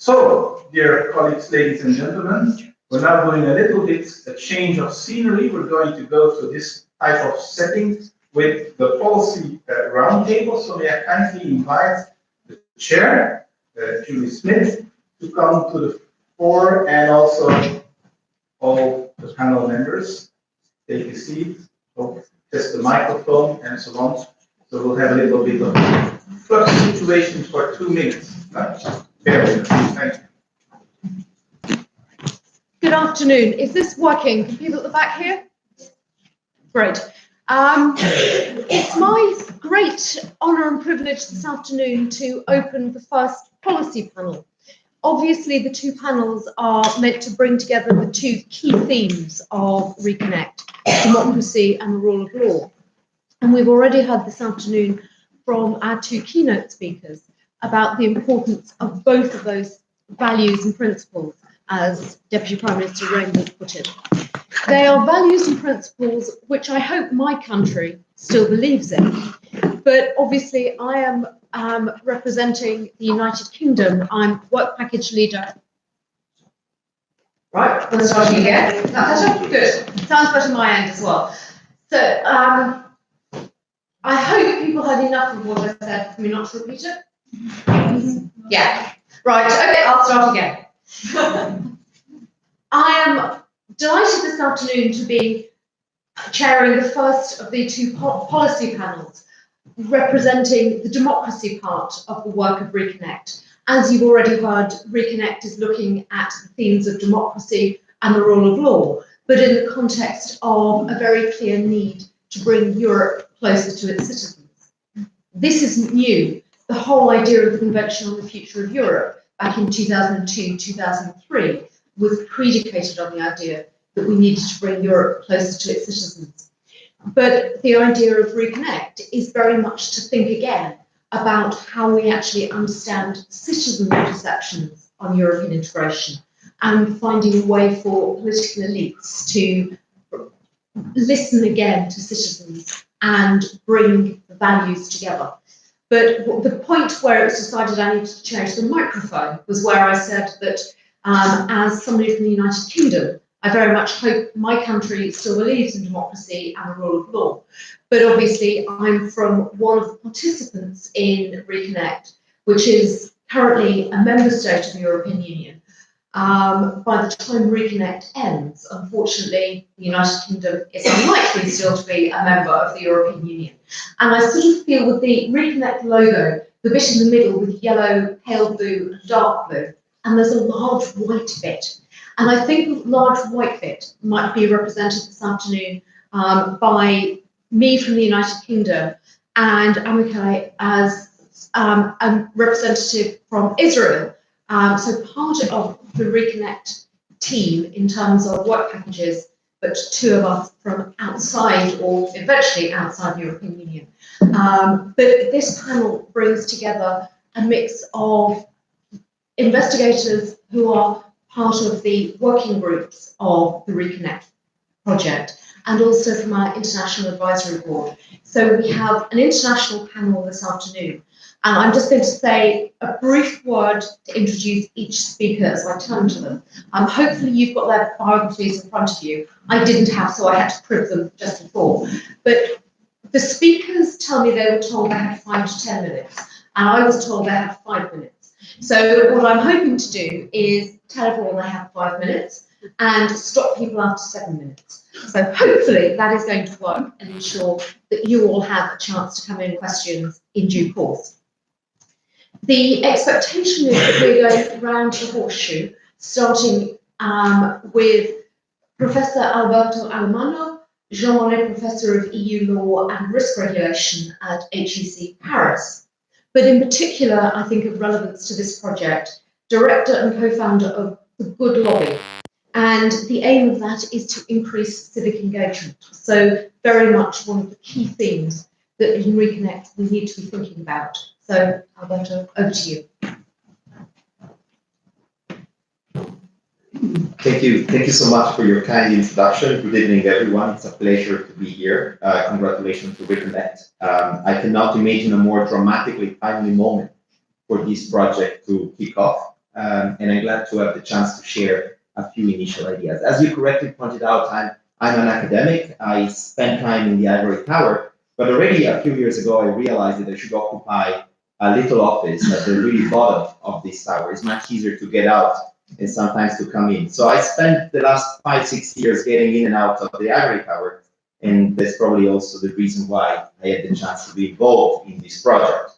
So, dear colleagues, ladies and gentlemen, we're now doing a little bit a change of scenery. We're going to go to this type of setting with the policy roundtable. So may I kindly invite the chair, Schmidt, to come to the fore, and also all the panel members. Take a seat, test the microphone, and so on. So we'll have a little bit of flux situation for 2 minutes. Bear with us. Thank you. Good afternoon. Is this working? Can people at the back hear? Great. It's my great honour and privilege this afternoon to open the first policy panel. Obviously, the two panels are meant to bring together the two key themes of RECONNECT, democracy and the rule of law. And we've already heard this afternoon from our two keynote speakers about the importance of both of those values and principles, as Deputy Prime Minister Rainbow put it. They are values and principles which I hope my country still believes in. But obviously, I am representing the United Kingdom. I'm work package leader. Right, we're starting again. Good. Sounds better on my end as well. So I hope people heard enough of what I said for me not to repeat it. Yeah. Right. Okay, I'll start again. I am delighted this afternoon to be chairing the first of the two policy panels representing the democracy part of the work of RECONNECT. As you've already heard, RECONNECT is looking at the themes of democracy and the rule of law, but in the context of a very clear need to bring Europe closer to its citizens. This isn't new. The whole idea of the Convention on the Future of Europe back in 2002-2003 was predicated on the idea that we needed to bring Europe closer to its citizens. But the idea of RECONNECT is very much to think again about how we actually understand citizen perceptions on European integration and finding a way for political elites to listen again to citizens and bring the values together. But the point where it was decided I needed to change the microphone was where I said that as somebody from the United Kingdom, I very much hope my country still believes in democracy and the rule of law. But obviously, I'm from one of the participants in RECONNECT, which is currently a member state of the European Union. By the time RECONNECT ends, unfortunately, the United Kingdom is unlikely still to be a member of the European Union. And I sort of feel with the RECONNECT logo, the bit in the middle with yellow, pale blue, and dark blue, and there's a large white bit. And I think the large white bit might be represented this afternoon by me from the United Kingdom and Amichai as a representative from Israel. So part of the RECONNECT team in terms of work packages, but two of us from outside or eventually outside the European Union. But this panel brings together a mix of investigators who are part of the working groups of the RECONNECT project and also from our International Advisory Board. So we have an international panel this afternoon. And I'm just going to say a brief word to introduce each speaker as I turn to them. Hopefully you've got their biographies in front of you. I didn't have, so I had to crib them just before. But the speakers tell me they were told they had 5 to 10 minutes, and I was told they had 5 minutes. So what I'm hoping to do is tell everyone they have 5 minutes and stop people after 7 minutes. So hopefully that is going to work and ensure that you all have a chance to come in questions in due course. The expectation is that we're going round the horseshoe, starting with Professor Alberto Alemanno, Jean Monnet Professor of EU Law and Risk Regulation at HEC Paris. But in particular, I think of relevance to this project, Director and Co-founder of the Good Lobby. And the aim of that is to increase civic engagement. So very much one of the key themes that in RECONNECT we need to be thinking about. So Alberto, over to you. Thank you so much for your kind introduction. Good evening, everyone. It's a pleasure to be here. Congratulations to RECONNECT. I cannot imagine a more dramatically timely moment for this project to kick off. and I'm glad to have the chance to share a few initial ideas. As you correctly pointed out, I'm an academic. I spent time in the ivory tower, but already a few years ago, I realized that I should occupy a little office at the really bottom of this tower. It's much easier to get out and sometimes to come in. So I spent the last 5-6 years getting in and out of the ivory tower, and that's probably also the reason why I had the chance to be involved in this project.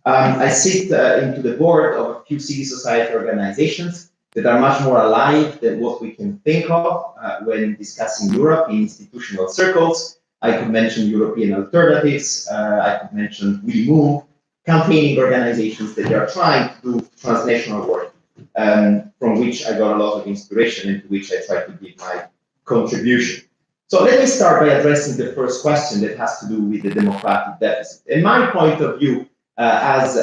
I sit into the board of a few civil society organizations that are much more alive than what we can think of when discussing Europe in institutional circles. I could mention European Alternatives, I could mention We Move, campaigning organizations that are trying to do transnational work, from which I got a lot of inspiration and to which I try to give my contribution. So let me start by addressing the first question that has to do with the democratic deficit. In my point of view, as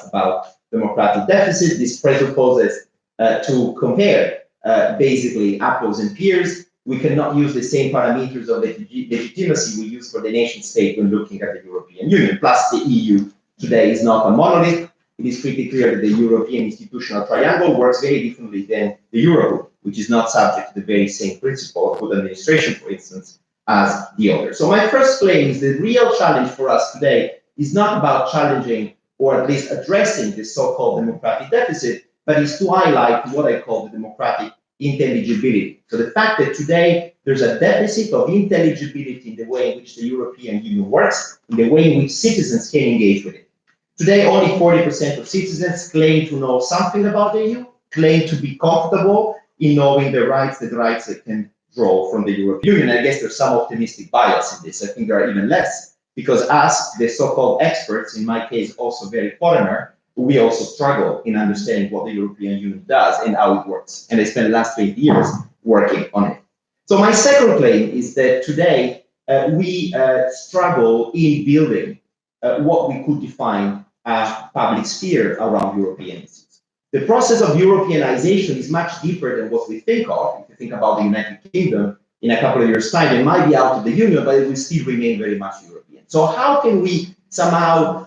about democratic deficit, this presupposes to compare basically apples and pears. We cannot use the same parameters of legitimacy we use for the nation state when looking at the European Union. Plus, the EU today is not a monolith. It is pretty clear that the European institutional triangle works very differently than the Eurogroup, which is not subject to the very same principle of good administration, for instance, as the other. So my first claim is the real challenge for us today is not about challenging or at least addressing the so-called democratic deficit, but is to highlight what I call the democratic intelligibility. So the fact that today there's a deficit of intelligibility in the way in which the European Union works, in the way in which citizens can engage with it. Today, only 40% of citizens claim to know something about the EU, claim to be comfortable in knowing the rights they can draw from the European Union. I guess there's some optimistic bias in this. I think there are even less, because us, the so-called experts, in my case also very foreigner, we also struggle in understanding what the European Union does and how it works. And I spent the last 20 years working on it. So my second claim is that today we struggle in building what we could define a public sphere around European issues. The process of Europeanization is much deeper than what we think of. If you think about the United Kingdom, in a couple of years' time, it might be out of the Union, but it will still remain very much European. So how can we somehow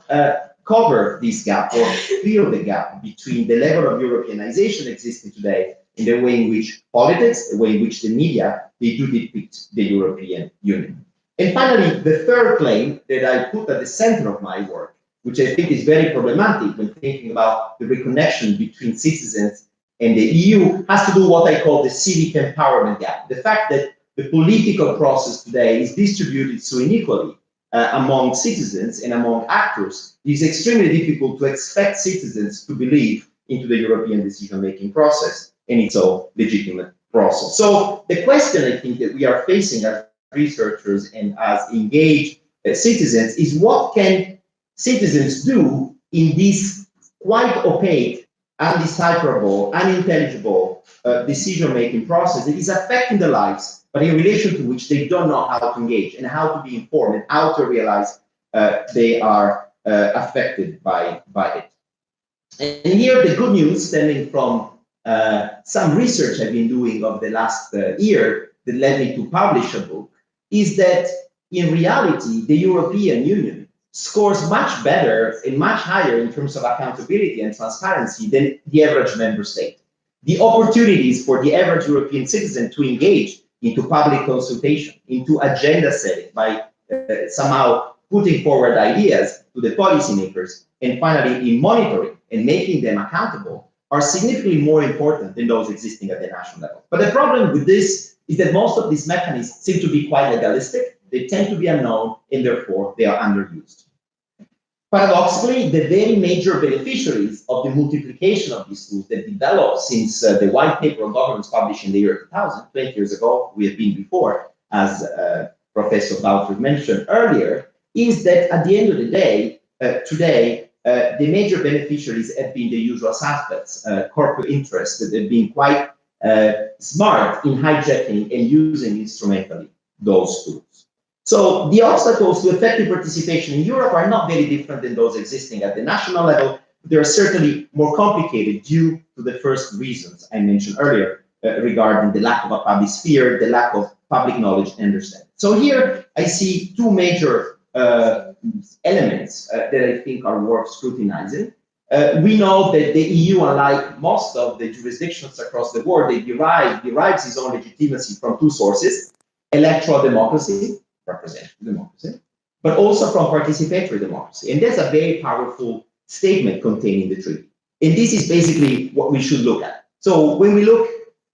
cover this gap or fill the gap between the level of Europeanization existing today and the way in which politics, the way in which the media, they do depict the European Union? And finally, the third claim that I put at the center of my work, which I think is very problematic when thinking about the reconnection between citizens and the EU, has to do with what I call the civic empowerment gap. The fact that the political process today is distributed so unequally among citizens and among actors, it is extremely difficult to expect citizens to believe into the European decision-making process and its own legitimate process. So the question I think that we are facing as researchers and as engaged citizens is what can citizens do in this quite opaque, undecipherable, unintelligible decision-making process that is affecting their lives, but in relation to which they don't know how to engage and how to be informed and how to realize they are affected by it. And here the good news stemming from some research I've been doing over the last year that led me to publish a book is that in reality, the European Union scores much better and much higher in terms of accountability and transparency than the average member state. The opportunities for the average European citizen to engage into public consultation, into agenda setting by somehow putting forward ideas to the policymakers, and finally in monitoring and making them accountable are significantly more important than those existing at the national level. But the problem with this is that most of these mechanisms seem to be quite legalistic, they tend to be unknown, and therefore they are underused. Paradoxically, the very major beneficiaries of the multiplication of these tools that developed since the white paper on governance published in the year 2000, 20 years ago, we have been before, as Professor Lauder mentioned earlier, is that at the end of the day, today, the major beneficiaries have been the usual suspects, corporate interests that have been quite smart in hijacking and using instrumentally those tools. So the obstacles to effective participation in Europe are not very different than those existing at the national level. They are certainly more complicated due to the first reasons I mentioned earlier regarding the lack of a public sphere, the lack of public knowledge and understanding. So here I see two major elements that I think are worth scrutinizing. We know that the EU, unlike most of the jurisdictions across the world, they derives its own legitimacy from two sources: electoral democracy, representative democracy, but also from participatory democracy. And that's a very powerful statement contained in the treaty. And this is basically what we should look at. So when we look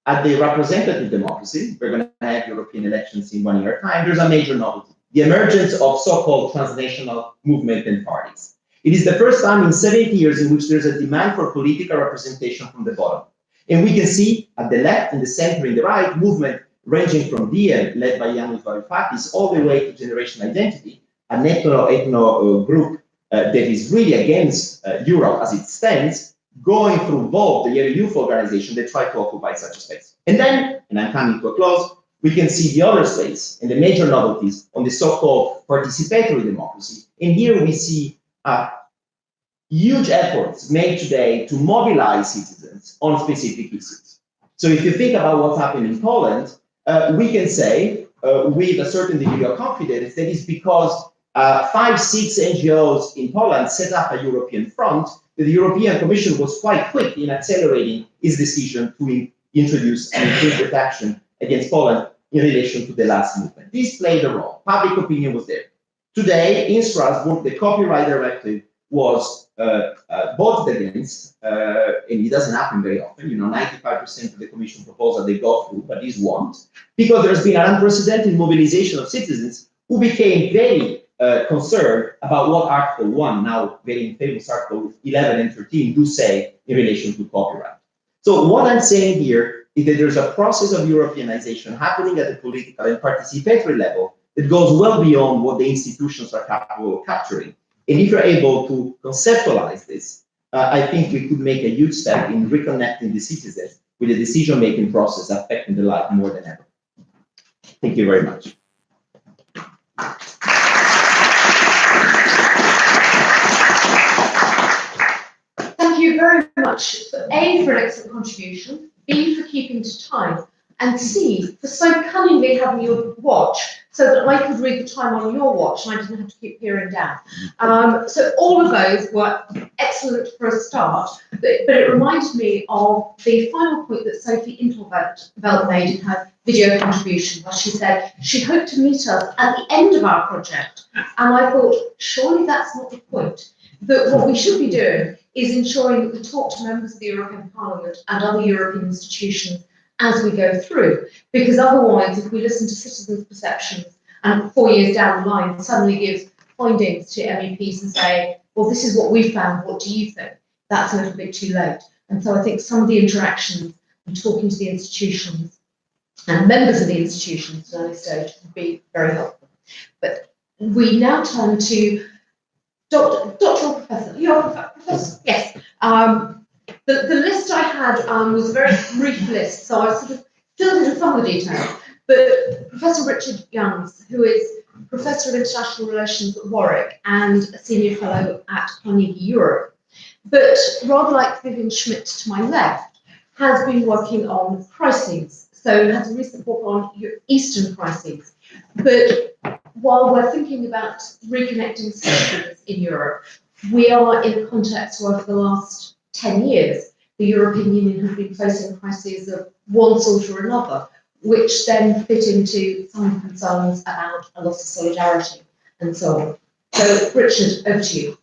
at the representative democracy, we're going to have European elections in 1 year's time. There's a major novelty: the emergence of so-called transnational movement and parties. It is the first time in 70 years in which there's a demand for political representation from the bottom. And we can see at the left, in the center, in the right, movement ranging from Vivien, led by Yanis Varoufakis, all the way to Generation Identity, an ethno group that is really against Europe as it stands, going through both the youth organization that try to occupy such a space. And then, and I'm coming to a close, we can see the other space and the major novelties on the so-called participatory democracy. And here we see huge efforts made today to mobilize citizens on specific issues. So if you think about what's happened in Poland, we can say with a certain degree of confidence that it's because 5-6 NGOs in Poland set up a European front, that the European Commission was quite quick in accelerating its decision to introduce an improved action against Poland in relation to the last movement. This played a role. Public opinion was there. Today, in Strasbourg, the copyright directive was voted against, and it doesn't happen very often. 95% of the Commission proposal they go through, but this won't, because there's been an unprecedented mobilization of citizens who became very concerned about what Article 1, now very famous Article 11 and 13, do say in relation to copyright. So what I'm saying here is that there's a process of Europeanization happening at the political and participatory level that goes well beyond what the institutions are capable of capturing. And if you're able to conceptualize this, I think we could make a huge step in reconnecting the citizens with the decision-making process affecting the life more than ever. Thank you very much. Thank you very much, for A, for an excellent contribution, B, for keeping to time, and C, for so cunningly having your watch so that I could read the time on your watch and I didn't have to keep peering down. So all of those were excellent for a start, but it reminded me of the final point that Sophie Intervelt made in her video contribution, where she said she hoped to meet us at the end of our project. And I thought, surely that's not the point. That what we should be doing is ensuring that we talk to members of the European Parliament and other European institutions as we go through, because otherwise, if we listen to citizens' perceptions and 4 years down the line suddenly give findings to MEPs and say, well, this is what we found, what do you think? That's a little bit too late. And so I think some of the interactions and talking to the institutions and members of the institutions at an early stage would be very helpful. But we now turn to Doctor or Professor? You're a Professor? Yes. The list I had was a very brief list, so I sort of filled in some of the details. But Professor Richard Youngs, who is Professor of International Relations at Warwick and a Senior Fellow at Carnegie Europe, but rather like Vivien Schmidt to my left, has been working on crises, so has a recent book on Eastern crises. But while we're thinking about reconnecting citizens in Europe, we are in a context where for the last 10 years, the European Union has been facing crises of one sort or another, which then fit into some concerns about a loss of solidarity and so on. So, Richard, over to you.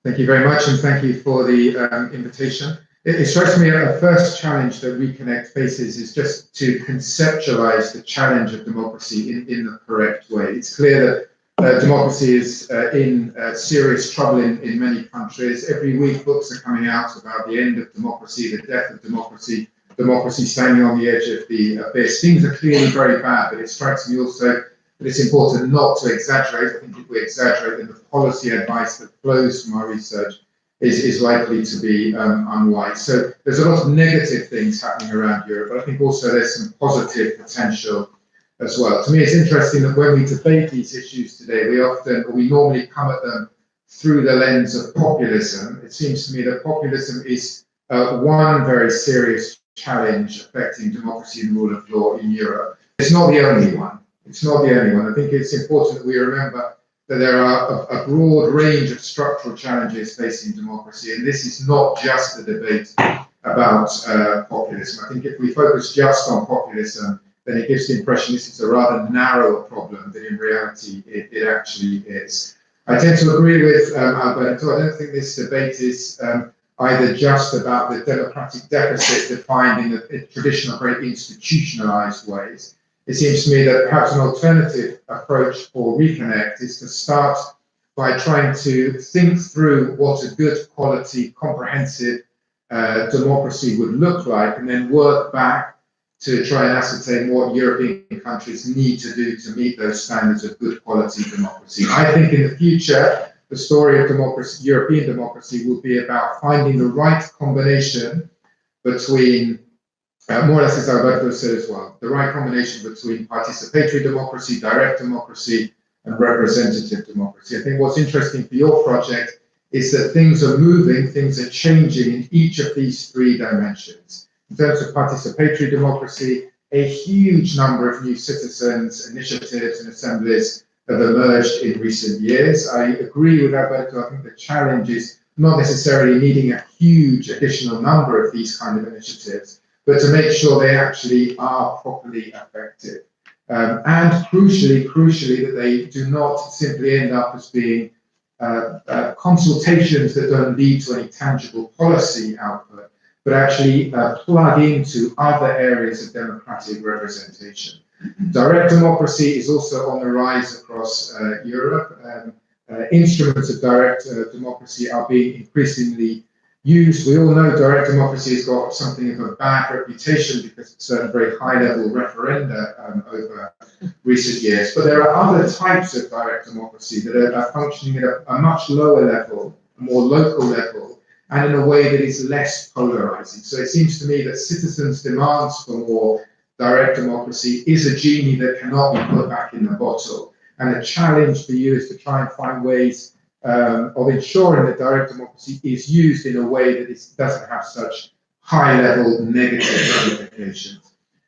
Thank you very much, and thank you for the invitation. It strikes me a first challenge that RECONNECT faces is just to conceptualize the challenge of democracy in the correct way. It's clear that democracy is in serious trouble in many countries. Every week books are coming out about the end of democracy, the death of democracy, democracy standing on the edge of the abyss. Things are clearly very bad, but it strikes me also that it's important not to exaggerate. I think if we exaggerate, then the policy advice that flows from our research is likely to be unwise. So there's a lot of negative things happening around Europe, but I think also there's some positive potential as well. To me, it's interesting that when we debate these issues today, we normally come at them through the lens of populism. It seems to me that populism is one very serious challenge affecting democracy and rule of law in Europe. It's not the only one. It's not the only one. I think it's important that we remember that there are a broad range of structural challenges facing democracy, and this is not just a debate about populism. I think if we focus just on populism, then it gives the impression this is a rather narrow problem than in reality it actually is. I tend to agree with Alberto. I don't think this debate is either just about the democratic deficit defined in the traditional, very institutionalized ways. It seems to me that perhaps an alternative approach for RECONNECT is to start by trying to think through what a good quality, comprehensive democracy would look like, and then work back to try and ascertain what European countries need to do to meet those standards of good quality democracy. I think in the future, the story of democracy, European democracy, will be about finding the right combination between, more or less as Alberto said as well, the right combination between participatory democracy, direct democracy, and representative democracy. I think what's interesting for your project is that things are moving, things are changing in each of these three dimensions. In terms of participatory democracy, a huge number of new citizens, initiatives, and assemblies have emerged in recent years. I agree with Alberto. I think the challenge is not necessarily needing a huge additional number of these kind of initiatives, but to make sure they actually are properly effective. And crucially, that they do not simply end up as being consultations that don't lead to any tangible policy output, but actually plug into other areas of democratic representation. Direct democracy is also on the rise across Europe. Instruments of direct democracy are being increasingly used. We all know direct democracy has got something of a bad reputation because of certain very high-level referenda over recent years. But there are other types of direct democracy that are functioning at a much lower level, a more local level, and in a way that is less polarizing. So it seems to me that citizens' demands for more direct democracy is a genie that cannot be put back in the bottle. And the challenge for you is to try and find ways of ensuring that direct democracy is used in a way that it doesn't have such high-level negative ramifications.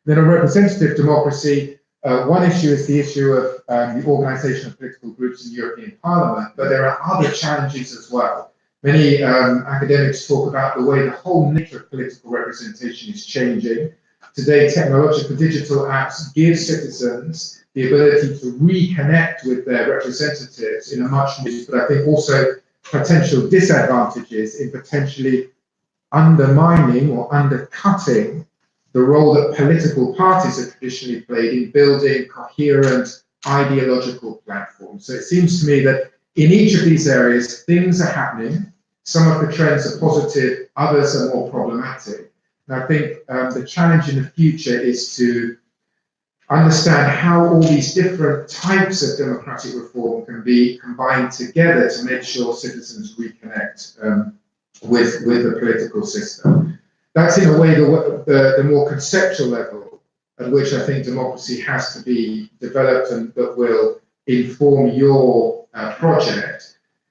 Then on representative democracy, one issue is the issue of the organisation of political groups in the European Parliament, but there are other challenges as well. Many academics talk about the way the whole nature of political representation is changing. Today, technological digital apps give citizens the ability to reconnect with their representatives in a much more, but I think also potential disadvantages in potentially undermining or undercutting the role that political parties have traditionally played in building coherent ideological platforms. So it seems to me that in each of these areas, things are happening. Some of the trends are positive, others are more problematic. And I think the challenge in the future is to understand how all these different types of democratic reform can be combined together to make sure citizens reconnect with the political system. That's in a way the more conceptual level at which I think democracy has to be developed and that will inform your project.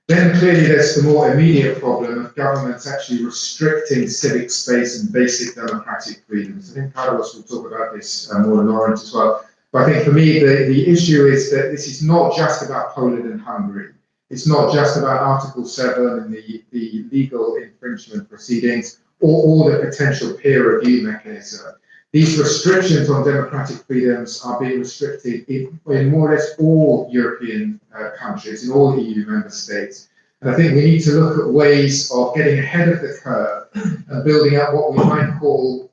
Then clearly there's the more immediate problem of governments actually restricting civic space and basic democratic freedoms. I think Carlos will talk about this more in Laurent as well. But I think for me, the issue is that this is not just about Poland and Hungary. It's not just about Article 7 and the legal infringement proceedings or the potential peer review mechanism. These restrictions on democratic freedoms are being restricted in more or less all European countries, in all EU member states. And I think we need to look at ways of getting ahead of the curve and building up what we might call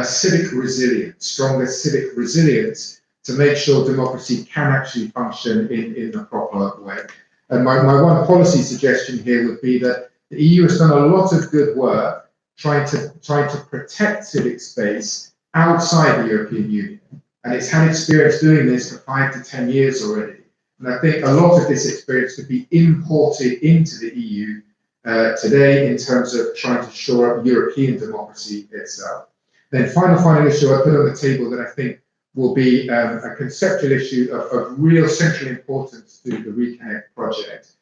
civic resilience, stronger civic resilience, to make sure democracy can actually function in the proper way. And my one policy suggestion here would be that the EU has done a lot of good work trying to protect civic space outside the European Union. And it's had experience doing this for 5 to 10 years already. And I think a lot of this experience could be imported into the EU today in terms of trying to shore up European democracy itself. Then final issue I put on the table that I think will be a conceptual issue of real central importance to the RECONNECT project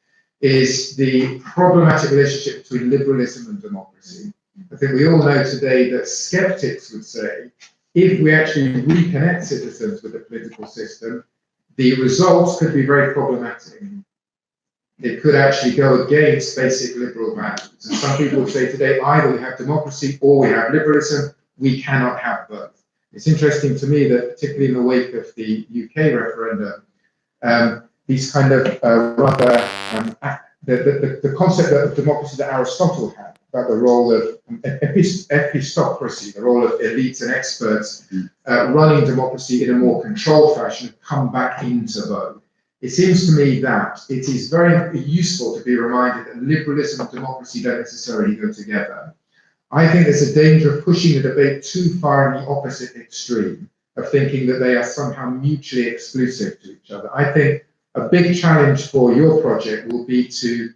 is the problematic relationship between liberalism and democracy. I think we all know today that skeptics would say, if we actually reconnect citizens with the political system, the results could be very problematic. It could actually go against basic liberal values. And some people would say today, either we have democracy or we have liberalism. We cannot have both. It's interesting to me that, particularly in the wake of the UK referendum, these kind of the concept of democracy that Aristotle had about the role of epistocracy, the role of elites and experts running democracy in a more controlled fashion, have come back into vogue. It seems to me that it is very useful to be reminded that liberalism and democracy don't necessarily go together. I think there's a danger of pushing the debate too far in the opposite extreme, of thinking that they are somehow mutually exclusive to each other. I think a big challenge for your project will be to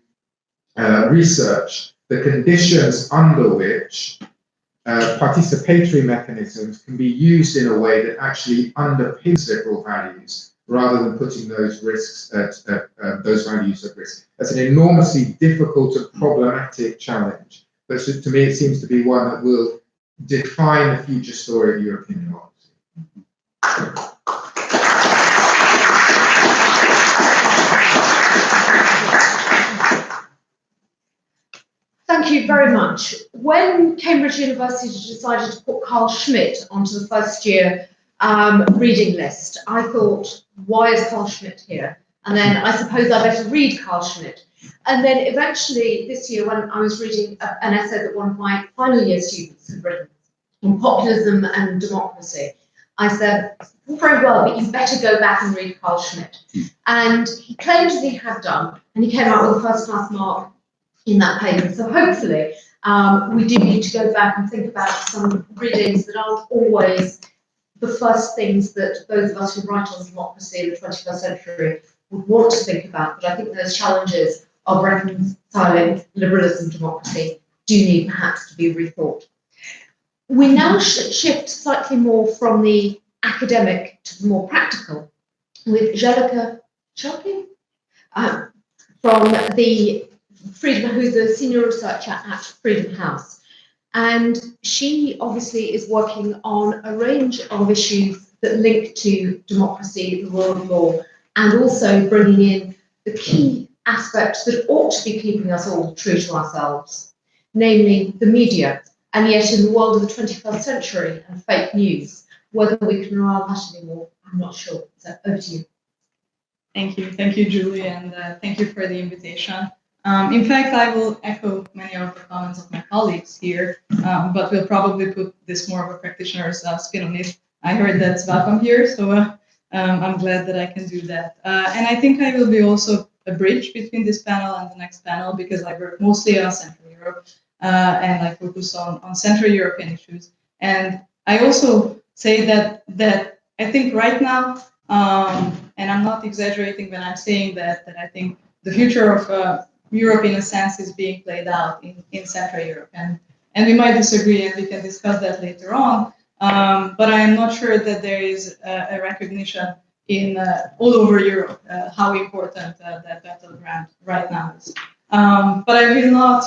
research the conditions under which participatory mechanisms can be used in a way that actually underpins liberal values, rather than putting those risks those values at risk. That's an enormously difficult and problematic challenge, but to me it seems to be one that will define the future story of European democracy. Thank you very much. When Cambridge University decided to put Carl Schmidt onto the first year reading list, I thought, why is Carl Schmidt here? And then I suppose I better read Carl Schmidt. And then eventually this year, when I was reading an essay that one of my final year students had written on populism and democracy, I said, very well, but you better go back and read Carl Schmidt. And he claimed that he had done, and he came out with a first-class mark in that paper. So hopefully we do need to go back and think about some readings that aren't always the first things that those of us who write on democracy in the 21st century would want to think about. But I think those challenges of reconciling liberalism and democracy do need perhaps to be rethought. We now shift slightly more from the academic to the more practical with Zselyke Csaky from the Freedom, who's a senior researcher at Freedom House. And she obviously is working on a range of issues that link to democracy, the rule of law, and also bringing in the key aspects that ought to be keeping us all true to ourselves, namely the media. And yet in the world of the 21st century and fake news, whether we can rely on that anymore, I'm not sure. So over to you. Thank you, Julie, and thank you for the invitation. In fact, I will echo many of the comments of my colleagues here, but we'll probably put this more of a practitioner's spin on it. I heard that's welcome here, so I'm glad that I can do that. And I think I will be also a bridge between this panel and the next panel, because I work mostly on Central Europe and I focus on Central European issues. And I also say that I think right now, and I'm not exaggerating when I'm saying that I think the future of Europe, in a sense, is being played out in Central Europe. And we might disagree, and we can discuss that later on. But I am not sure that there is a recognition in all over Europe how important that battleground right now is. But I will not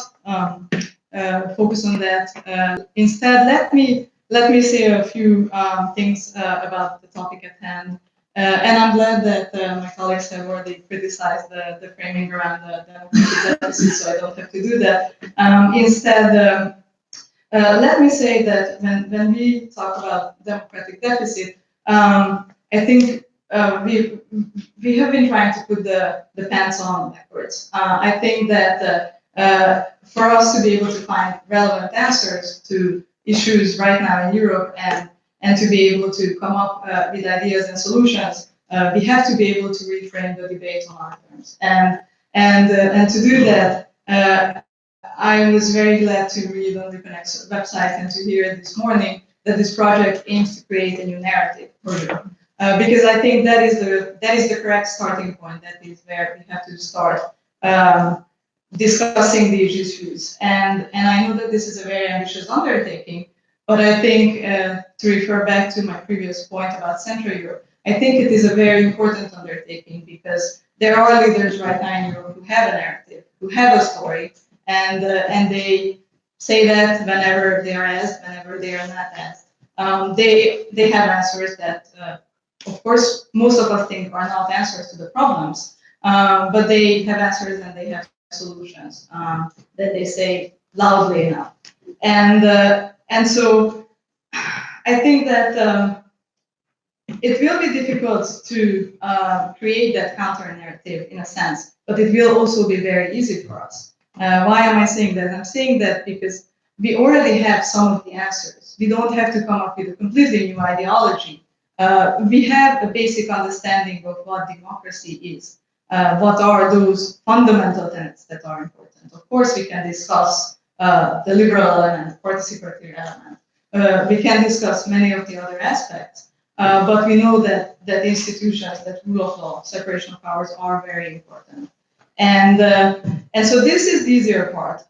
focus on that. Instead, let me say a few things about the topic at hand. And I'm glad that my colleagues have already criticized the framing around the democratic deficit, so I don't have to do that. Instead, let me say that when we talk about democratic deficit, I think we have been trying to put the pants on backwards. I think that for us to be able to find relevant answers to issues right now in Europe and to be able to come up with ideas and solutions, we have to be able to reframe the debate on our terms. And to do that, I was very glad to read on RECONNECT's website and to hear this morning that this project aims to create a new narrative for Europe. Because I think that is the correct starting point. That is where we have to start discussing these issues. And I know that this is a very ambitious undertaking, but I think, to refer back to my previous point about Central Europe, I think it is a very important undertaking because there are leaders right now in Europe who have a narrative, who have a story, and they say that whenever they are asked, whenever they are not asked. They have answers that, of course, most of us think are not answers to the problems, but they have answers and they have solutions that they say loudly enough. And so I think that it will be difficult to create that counter narrative in a sense, but it will also be very easy for us. Why am I saying that? I'm saying that because we already have some of the answers. We don't have to come up with a completely new ideology. We have a basic understanding of what democracy is. What are those fundamental tenets that are important? Of course, we can discuss the liberal element, participatory element. We can discuss many of the other aspects, but we know that institutions, that rule of law, separation of powers are very important. And so this is the easier part.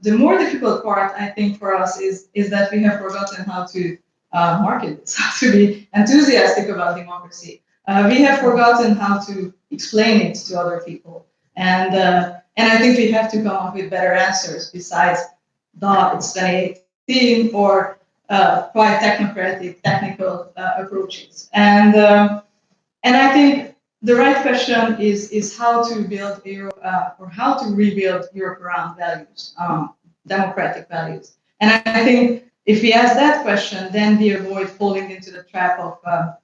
The more difficult part, I think, for us is that we have forgotten how to market this, how to be enthusiastic about democracy. We have forgotten how to explain it to other people. And I think we have to come up with better answers besides it's 2018 or quite technocratic, technical approaches. And I think the right question is how to build Europe or how to rebuild Europe around values, democratic values. And I think if we ask that question, then we avoid falling into the trap of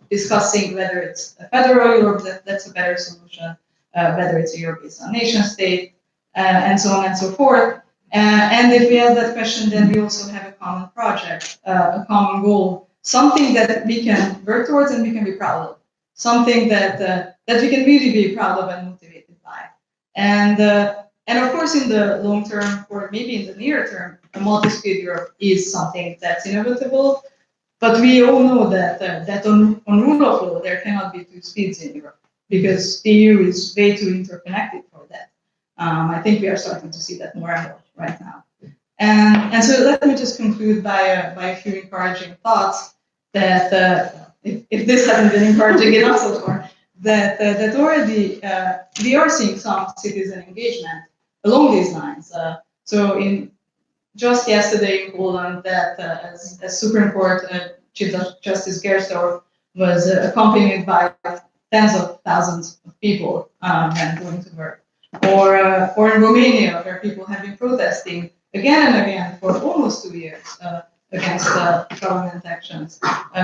discussing whether it's a federal Europe that's a better solution, whether it's a Europe based on nation state, and so on and so forth. And if we ask that question, then we also have a common project, a common goal, something that we can work towards and we can be proud of, something that we can really be proud of and motivated by. And of course, in the long term, or maybe in the near term, a multi-speed Europe is something that's inevitable. But we all know that on rule of law, there cannot be two speeds in Europe because the EU is way too interconnected for that. I think we are starting to see that more and more right now. And so let me just conclude by a few encouraging thoughts that if this hasn't been encouraging enough so far, that already we are seeing some citizen engagement along these lines. So in just yesterday in Poland, that as Supreme Court Chief Justice Gersdorf was accompanied by tens of thousands of people when going to work. Or in Romania, where people have been protesting again and again for almost 2 years against government actions.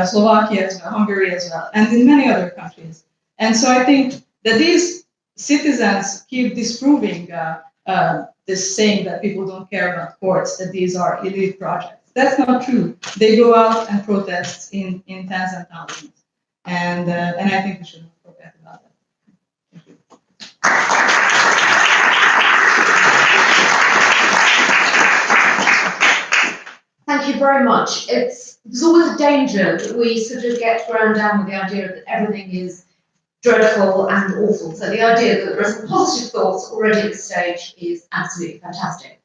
Slovakia as well, Hungary as well, and in many other countries. And so I think that these citizens keep disproving this saying that people don't care about courts, that these are elite projects. That's not true. They go out and protest in tens and thousands. And I think we should not forget about that. Thank you. Thank you very much. There's always a danger that we sort of get thrown down with the idea that everything is dreadful and awful. So the idea that there are some positive thoughts already at this stage is absolutely fantastic.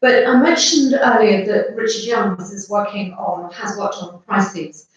But I mentioned earlier that Richard Young has worked on crises.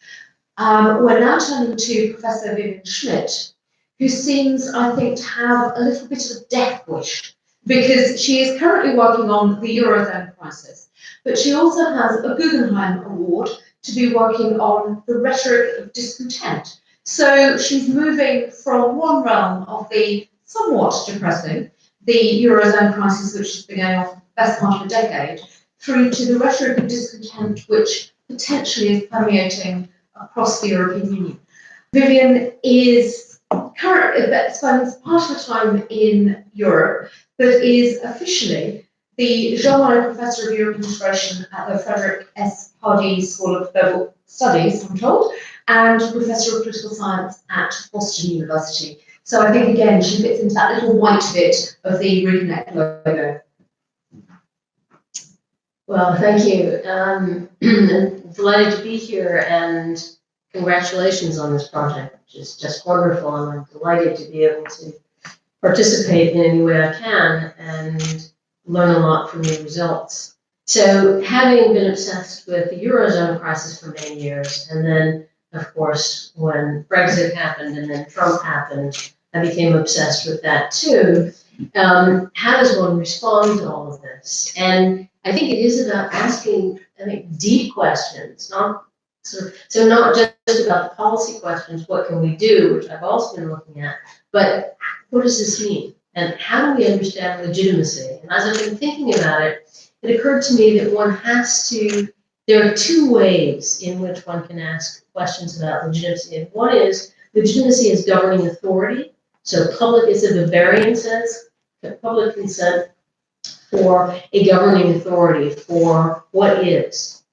We're now turning to Professor Vivien Schmidt, who seems, I think, to have a little bit of a death wish, because she is currently working on the Eurozone crisis, but she also has a Guggenheim Award to be working on the rhetoric of discontent. So she's moving from one realm of the somewhat depressing, the Eurozone crisis, which has been going on for the best part of a decade, through to the rhetoric of discontent, which potentially is permeating across the European Union. Vivien is currently spends part of her time in Europe, but is officially the Jean-Marie Professor of European Integration at the Frederick S. Pardee School of Global Studies, I'm told, and Professor of Political Science at Boston University. So I think, again, she fits into that little white bit of the RECONNECT logo. Well, thank you. I'm delighted to be here, and congratulations on this project, which is just wonderful, and I'm delighted to be able to participate in any way I can and learn a lot from your results. So, having been obsessed with the Eurozone crisis for many years, and then, of course, when Brexit happened and then Trump happened, I became obsessed with that too. How does one respond to all of this? And I think it is about asking, deep questions, not So not just about the policy questions, what can we do, which I've also been looking at, but what does this mean? And how do we understand legitimacy? And as I've been thinking about it, it occurred to me that there are two ways in which one can ask questions about legitimacy. And one is legitimacy as governing authority. So public is in the Bavarian sense, public consent for a governing authority for what is.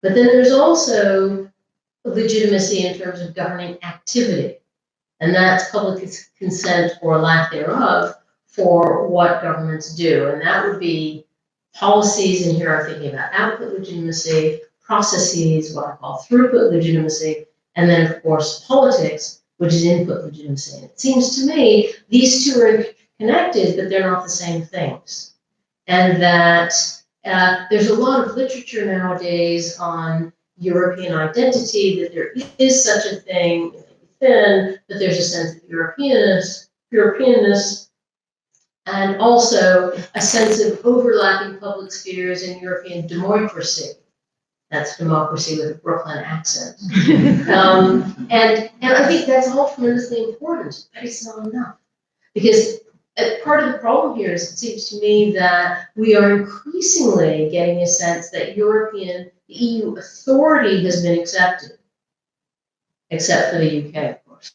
But then there's also legitimacy in terms of governing activity. And that's public consent or lack thereof for what governments do. And that would be policies, and here I'm thinking about output legitimacy, processes, what I call throughput legitimacy, and then of course politics, which is input legitimacy. And it seems to me these two are connected, but they're not the same things. And that there's a lot of literature nowadays on European identity, that there is such a thing, thin, but there's a sense of Europeanness, and also a sense of overlapping public spheres in European democracy. That's democracy with a Brooklyn accent. And I think that's all tremendously important, but it's not enough. Because part of the problem here is, it seems to me, that we are increasingly getting a sense that the EU authority has been accepted, except for the UK, of course.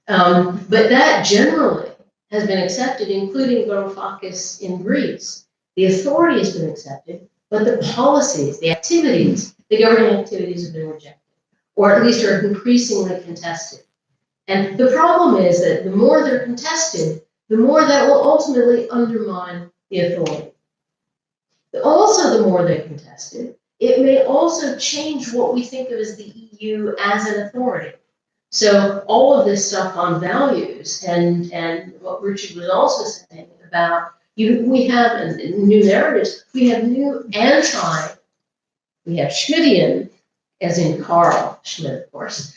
But that generally has been accepted, including Varoufakis in Greece. The authority has been accepted, but the policies, the activities, the governing activities have been rejected, or at least are increasingly contested. And the problem is that the more they're contested, the more that will ultimately undermine the authority. Also, the more they're contested, it may also change what we think of as the EU as an authority. So all of this stuff on values and what Richard was also saying about, we have new narratives, we have new we have Schmittian, as in Carl Schmidt, of course.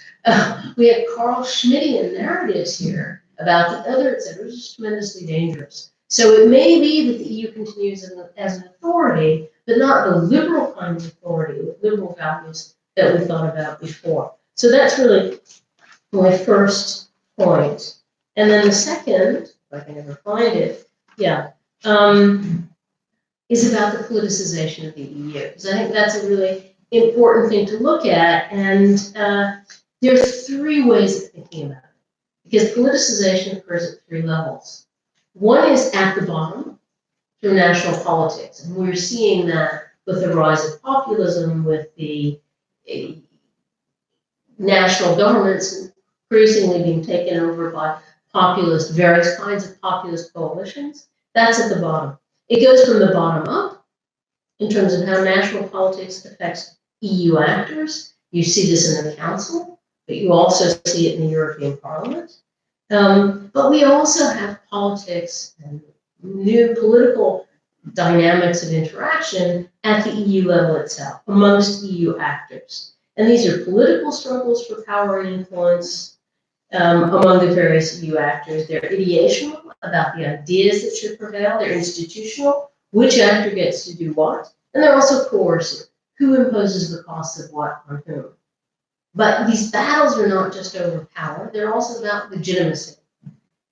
We have Carl Schmittian narratives here about the other, etc., which is tremendously dangerous. So it may be that the EU continues as an authority, but not the liberal kind of authority with liberal values that we thought about before. So that's really my first point. And then the second, if I can ever find it, is about the politicization of the EU. Because I think that's a really important thing to look at. And there are three ways of thinking about it. Because politicization occurs at three levels. One is at the bottom, through national politics. And we're seeing that with the rise of populism, with the national governments increasingly being taken over by various kinds of populist coalitions. That's at the bottom. It goes from the bottom up in terms of how national politics affects EU actors. You see this in the Council, but you also see it in the European Parliament. But we also have politics and new political dynamics of interaction at the EU level itself, amongst EU actors. And these are political struggles for power and influence among the various EU actors. They're ideational about the ideas that should prevail. They're institutional, which actor gets to do what. And they're also coercive, who imposes the costs of what on whom. But these battles are not just over power, they're also about legitimacy.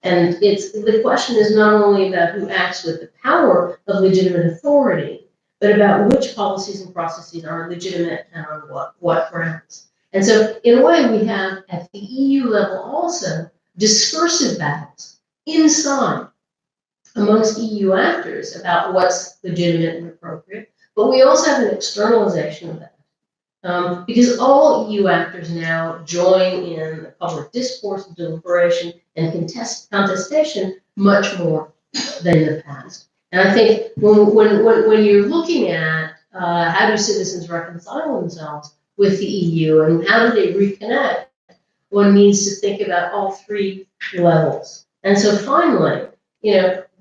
And the question is not only about who acts with the power of legitimate authority, but about which policies and processes are legitimate and on what grounds. And so, in a way, we have at the EU level also discursive battles inside amongst EU actors about what's legitimate and appropriate. But we also have an externalization of that. Because all EU actors now join in the public discourse, deliberation, and contestation much more than in the past. And I think when you're looking at how do citizens reconcile themselves with the EU and how do they reconnect, one needs to think about all three levels. And so finally,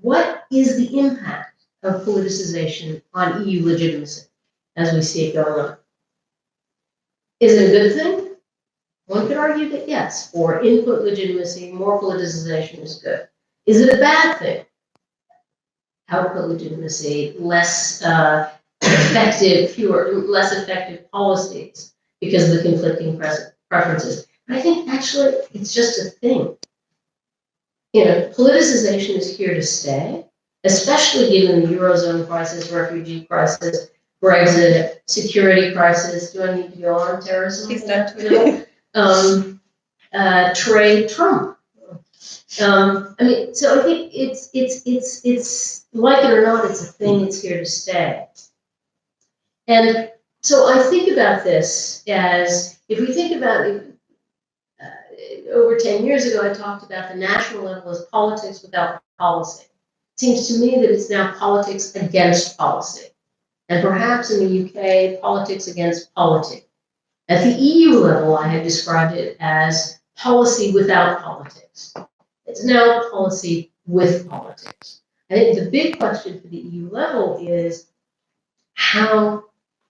what is the impact of politicization on EU legitimacy as we see it going on? Is it a good thing? One could argue that yes, for input legitimacy, more politicization is good. Is it a bad thing? Output legitimacy, less effective policies, because of the conflicting preferences. I think actually it's just a thing. Politicization is here to stay, especially given the Eurozone crisis, refugee crisis, Brexit, security crisis. Do I need to go on terrorism? Please don't. Trade, Trump. So I think it's like it or not, it's a thing. It's here to stay. And so I think about this as, if we think about it, over 10 years ago, I talked about the national level as politics without policy. It seems to me that it's now politics against policy. And perhaps in the UK, politics against politics. At the EU level, I had described it as policy without politics. It's now policy with politics. I think the big question for the EU level is how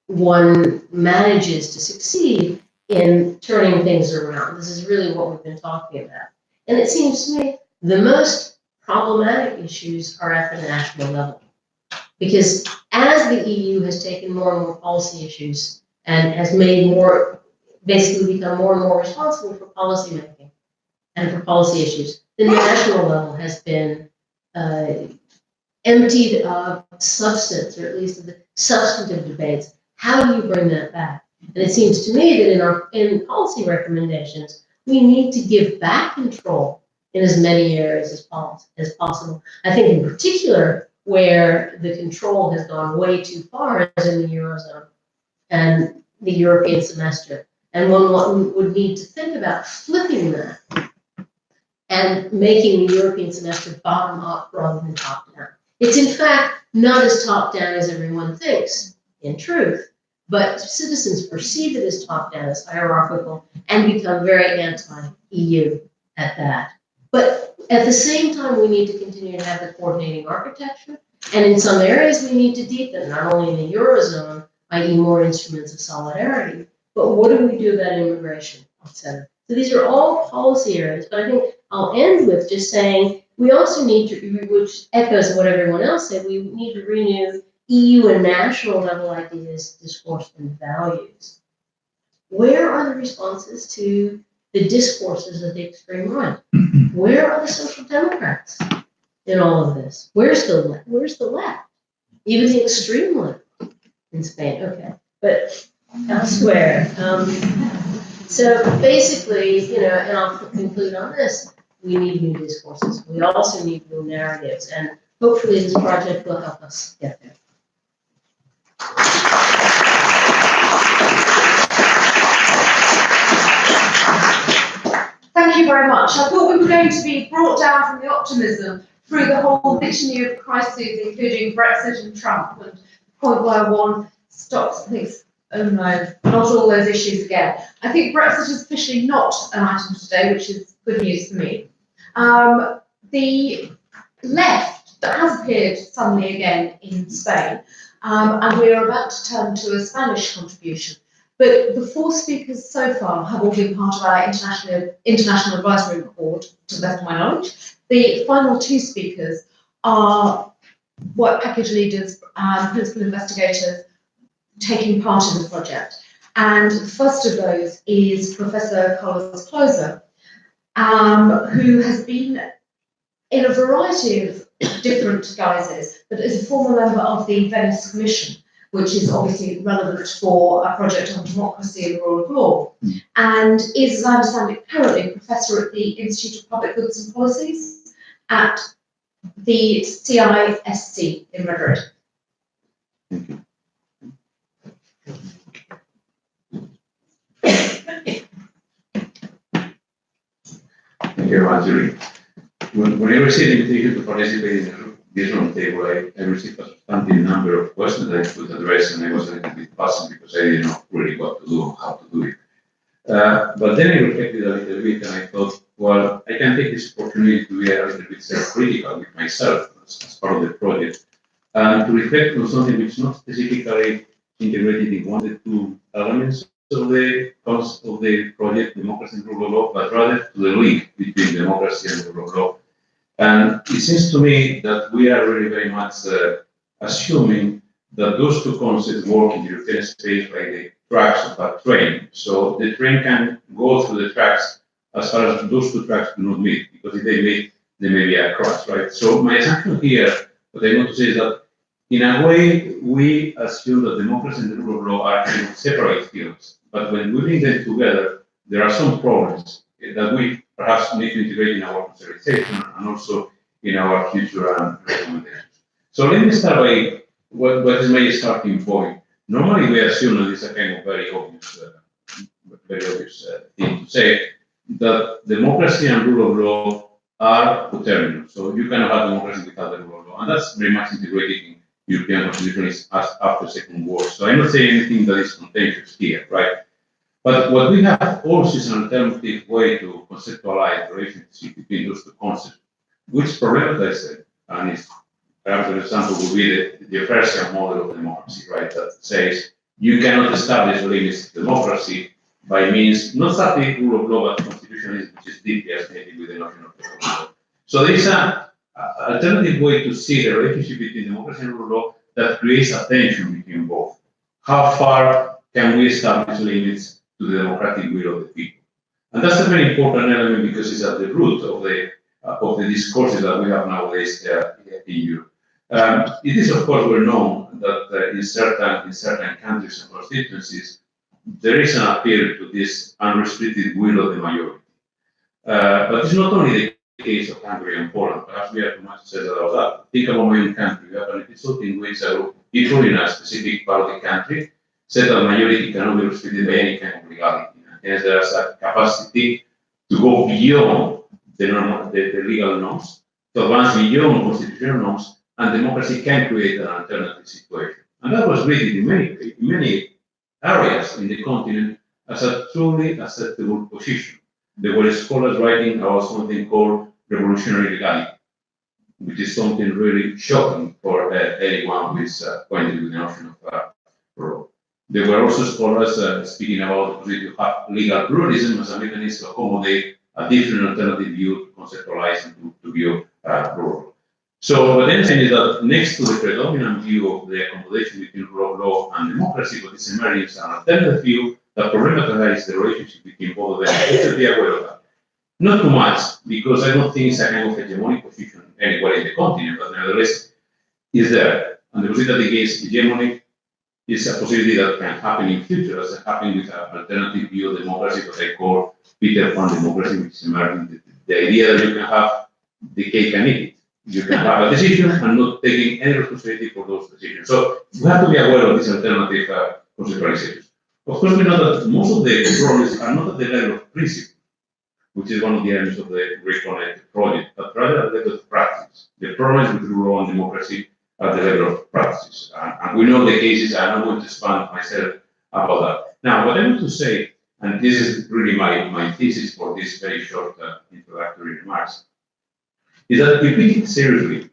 one manages to succeed in turning things around. This is really what we've been talking about. And it seems to me the most problematic issues are at the national level. Because as the EU has taken more and more policy issues and has made basically become more and more responsible for policy making and for policy issues, the national level has been emptied of substance, or at least of the substantive debates. How do you bring that back? And it seems to me that in policy recommendations, we need to give back control in as many areas as possible. I think in particular, where the control has gone way too far is in the Eurozone and the European semester. And one would need to think about flipping that and making the European semester bottom up rather than top down. It's in fact not as top down as everyone thinks, in truth, but citizens perceive it as top down, as hierarchical, and become very anti-EU at that. But at the same time, we need to continue to have the coordinating architecture, and in some areas we need to deepen, not only in the Eurozone, i.e. more instruments of solidarity, but what do we do about immigration, etc. So these are all policy areas, but I think I'll end with just saying we also need to, which echoes what everyone else said, we need to renew EU and national level ideas, discourse, and values. Where are the responses to the discourses of the extreme right? Where are the social democrats in all of this? Where's the left? Where's the left? Even the extreme left in Spain. Okay, but elsewhere. So basically, and I'll conclude on this, we need new discourses. We also need new narratives, and hopefully this project will help us get there. Thank you very much. I thought we were going to be brought down from the optimism through the whole dictionary of crises, including Brexit and Trump, and the point where one stops and thinks, oh no, not all those issues again. I think Brexit is officially not an item today, which is good news for me. The left that has appeared suddenly again in Spain, and we are about to turn to a Spanish contribution. But the 4 speakers so far have all been part of our international advisory board, to the best of my knowledge. The final 2 speakers are work package leaders and principal investigators taking part in the project. And the first of those is Professor Closa, who has been in a variety of different guises, but is a former member of the Venice Commission, which is obviously relevant for a project on democracy and the rule of law, and is, as I understand it, currently professor at the Institute of Public Goods and Policies at the CISC in Madrid. Thank you, Marjorie. When I received the invitation to participate in this roundtable, I received a substantial number of questions that I could address, and I was a little bit puzzled because I didn't know really what to do, how to do it. But then I reflected a little bit, and I thought, well, I can take this opportunity to be a little bit self-critical with myself as part of the project, and to reflect on something which is not specifically integrated in one of the 2 elements of the project, democracy and rule of law, but rather to the link between democracy and the rule of law. And it seems to me that we are really very much assuming that those 2 concepts work in the European space like they tracks of a train. So the train can go through the tracks as far as those two tracks do not meet, because if they meet, there may be a crash, right? So my assumption here, what I want to say is that in a way, we assume that democracy and the rule of law are kind of separate fields. But when we bring them together, there are some problems that we perhaps need to integrate in our consideration and also in our future recommendations. So let me start by what is my starting point. Normally, we assume, and this is a kind of very obvious thing to say, that democracy and rule of law are coterminous. So you cannot have democracy without the rule of law, and that's very much integrated in European constitutions after Second War. So I'm not saying anything that is contentious here, right? But what we have also is an alternative way to conceptualize the relationship between those two concepts, which problematizes it. And it's, perhaps an example would be the Herzliya model of democracy, right? That says you cannot establish limits to democracy by means, not simply rule of law, but constitutionalism, which is deeply associated with the notion of rule of law. So there is an alternative way to see the relationship between democracy and rule of law that creates a tension between both. How far can we establish limits to the democratic will of the people? And that's a very important element because it's at the root of the discourses that we have nowadays in Europe. It is, of course, well known that in certain countries and constituencies, there is an appeal to this unrestricted will of the majority. But it's not only the case of Hungary and Poland. Perhaps we have too much said about that. Think about my own country. We have an episode in which a group of people in a specific part of the country said that the majority cannot be restricted by any kind of legality. Hence, there is a capacity to go beyond the legal norms, to advance beyond constitutional norms, and democracy can create an alternative situation. And that was rated in many areas in the continent as a truly acceptable position. There were scholars writing about something called revolutionary legality, which is something really shocking for anyone who is acquainted with the notion of law. There were also scholars speaking about the possibility to have legal pluralism as a mechanism to accommodate a different alternative view to conceptualize and to view rule. So what I'm saying is that next to the predominant view of the accommodation between rule of law and democracy, what is emerging is an alternative view that problematizes the relationship between both of them. We should be aware of that. Not too much, because I don't think it's a kind of hegemonic position anywhere in the continent, but nevertheless is there. And the possibility against hegemony is a possibility that can happen in future, as it happened with an alternative view of democracy, what I call Peter Pan democracy, which is emerging. The idea that you can have the cake and eat it. You can have a decision and not taking any responsibility for those decisions. So we have to be aware of this alternative conceptualization. Of course, we know that most of the problems are not at the level of principle, which is one of the elements of the RECONNECT project, but rather at the level of practice. The problems with rule of law and democracy are at the level of practice. And we know the cases. I'm not going to expand myself about that. Now, what I want to say, and this is really my thesis for this very short introductory remarks, is that if we take seriously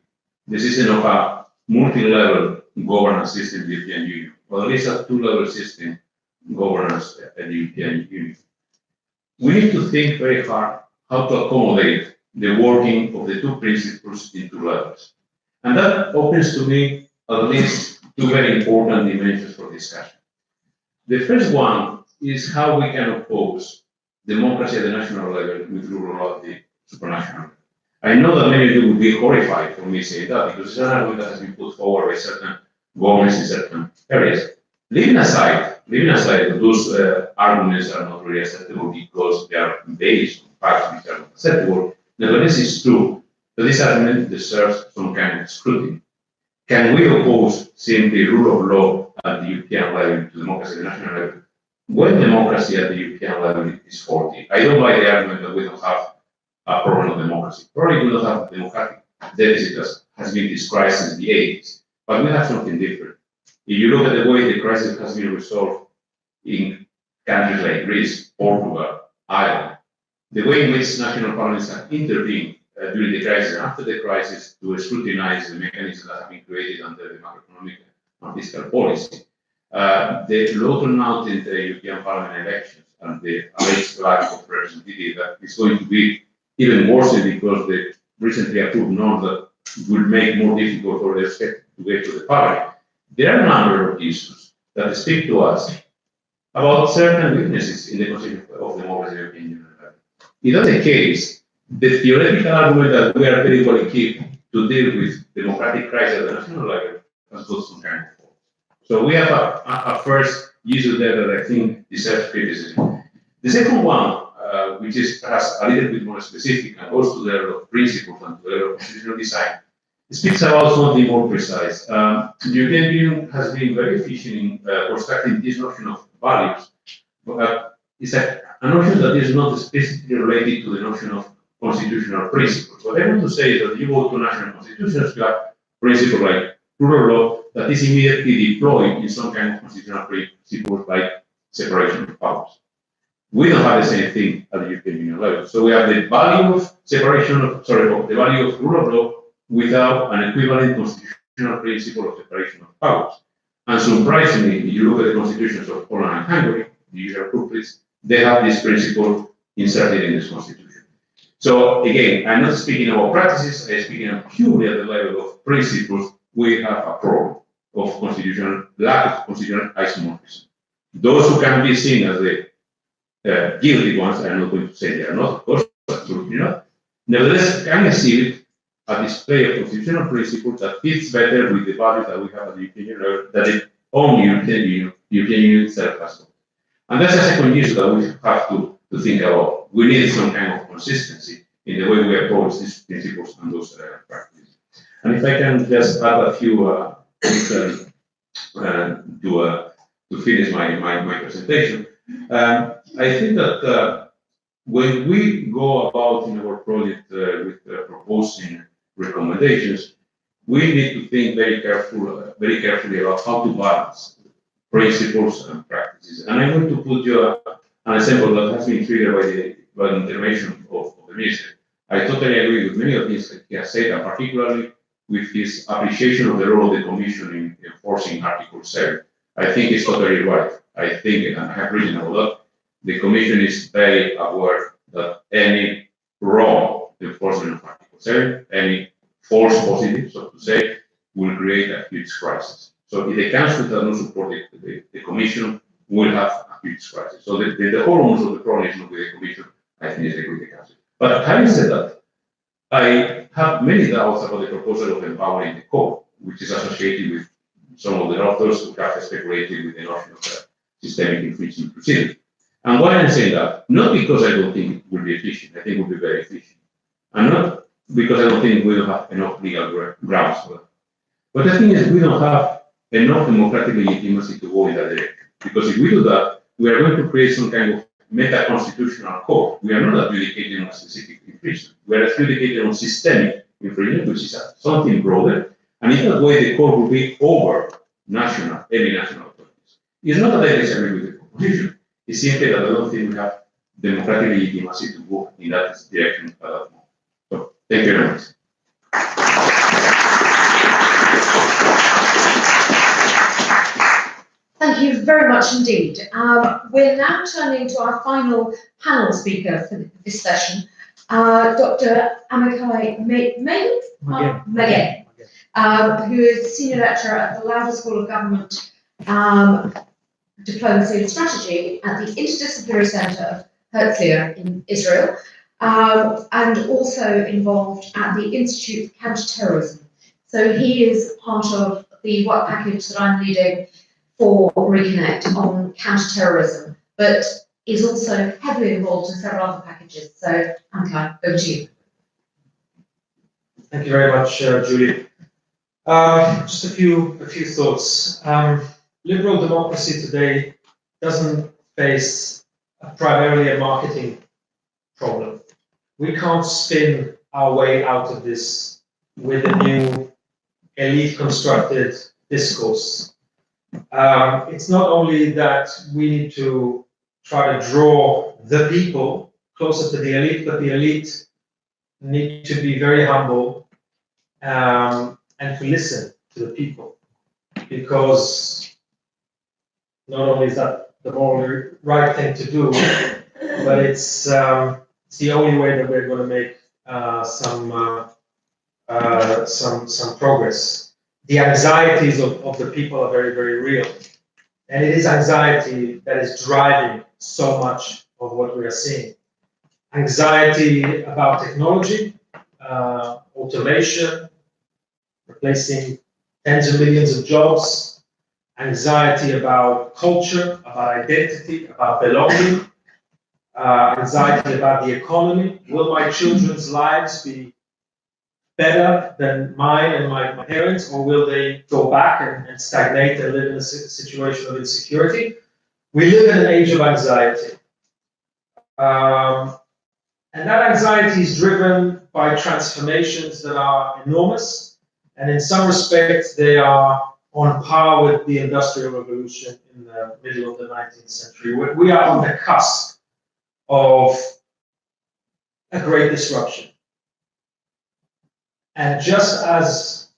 the system of a multi-level governance system in the European Union, or at least a two-level system governance at the European Union, we need to think very hard how to accommodate the working of the two principles in two levels. And that opens to me at least two very important dimensions for discussion. The first one is how we can oppose democracy at the national level with rule of law at the supranational level. I know that many of you would be horrified for me saying that, because it's an argument that has been put forward by certain governments in certain areas. Leaving aside that those arguments are not really acceptable because they are based on facts which are not acceptable, nevertheless it's true that this argument deserves some kind of scrutiny. Can we oppose simply rule of law at the European level to democracy at the national level when democracy at the European level is faulty? I don't buy the argument that we don't have a problem of democracy. Probably we don't have democratic deficit as has been described since the 80s, but we have something different. If you look at the way the crisis has been resolved in countries like Greece, Portugal, Ireland, the way in which national parliaments have intervened during the crisis and after the crisis to scrutinize the mechanisms that have been created under the macroeconomic and fiscal policy, the low turnout in the European Parliament elections and the alleged lack of representativity that is going to be even worse because the recently approved norms that will make more difficult for the state to get to the parliament. There are a number of issues that speak to us about certain weaknesses in the concept of democracy in the European Union. In other case, the theoretical argument that we are very well equipped to deal with democratic crisis at the national level has got some kind of fault. So we have a first issue there that I think deserves criticism. The second one, which is perhaps a little bit more specific and goes to the level of principles and to the level of constitutional design, it speaks about something more precise. The European Union has been very efficient in constructing this notion of values, but it's a notion that is not specifically related to the notion of constitutional principles. What I want to say is that you go to national constitutions, you have principles like rule of law that is immediately deployed in some kind of constitutional principles like separation of powers. We don't have the same thing at the European Union level. So we have the value of separation of, the value of rule of law without an equivalent constitutional principle of separation of powers. And surprisingly, if you look at the constitutions of Poland and Hungary, the usual countries, they have this principle inserted in this constitution. So again, I'm not speaking about practices, I'm speaking of purely at the level of principles. We have a problem of constitutional lack of constitutional isomorphism. Those who can be seen as the guilty ones, I'm not going to say they are not, of course, absolutely not. Nevertheless, can exhibit a display of constitutional principles that fits better with the values that we have at the European Union, that the only European Union itself has got. And that's a second issue that we have to think about. We need some kind of consistency in the way we approach these principles and those practices. And if I can just add a few to finish my presentation, I think that when we go about in our project with proposing recommendations, we need to think very carefully about how to balance principles and practices. And I'm going to put you an example that has been triggered by the intervention of the minister. I totally agree with many of things that he has said, and particularly with his appreciation of the role of the Commission in enforcing Article 7. I think it's totally right. I think, and I have written a lot, the Commission is very aware that any wrong enforcement of Article 7, any false positive, so to say, will create a huge crisis. So if the Council does not support the Commission, will have a huge crisis. So the hormones of the problem is not with the Commission, I think it's with the Council. But having said that, I have many doubts about the proposal of empowering the court, which is associated with some of the authors who have speculated with the notion of systemic infringement proceeding. And why I'm saying that? Not because I don't think it will be efficient, I think it will be very efficient. And not because I don't think we don't have enough legal grounds for that. But the thing is, we don't have enough democratic legitimacy to go in that direction. Because if we do that, we are going to create some kind of meta-constitutional court. We are not adjudicating on a specific infringement. We are adjudicating on systemic infringement, which is something broader. And in that way, the court will be over national, any national authorities. It's not that I disagree with the proposition. It's simply that I don't think we have democratic legitimacy to go in that direction at that moment. So, thank you very much. Thank you very much indeed. We're now turning to our final panel speaker for this session, Dr. Amichai Magen, who is Senior Lecturer at the Lauder School of Government, Diplomacy and Strategy at the Interdisciplinary Center of Herzliya in Israel, and also involved at the Institute for Counterterrorism. So he is part of the work package that I'm leading for RECONNECT on counterterrorism, but is also heavily involved in several other packages. So, Amichai, over to you. Thank you very much, Julie. Just a few thoughts. Liberal democracy today doesn't face primarily a marketing problem. We can't spin our way out of this with a new elite-constructed discourse. It's not only that we need to try to draw the people closer to the elite, but the elite need to be very humble and to listen to the people, because not only is that the morally right thing to do, but it's the only way that we're going to make some progress. The anxieties of the people are very, very real. And it is anxiety that is driving so much of what we are seeing. Anxiety about technology, automation, replacing tens of millions of jobs, anxiety about culture, about identity, about belonging, anxiety about the economy. Will my children's lives be better than mine and my parents, or will they go back and stagnate and live in a situation of insecurity? We live in an age of anxiety. And that anxiety is driven by transformations that are enormous, and in some respects, they are on par with the Industrial Revolution in the middle of the 19th century. We are on the cusp of a great disruption. And just as,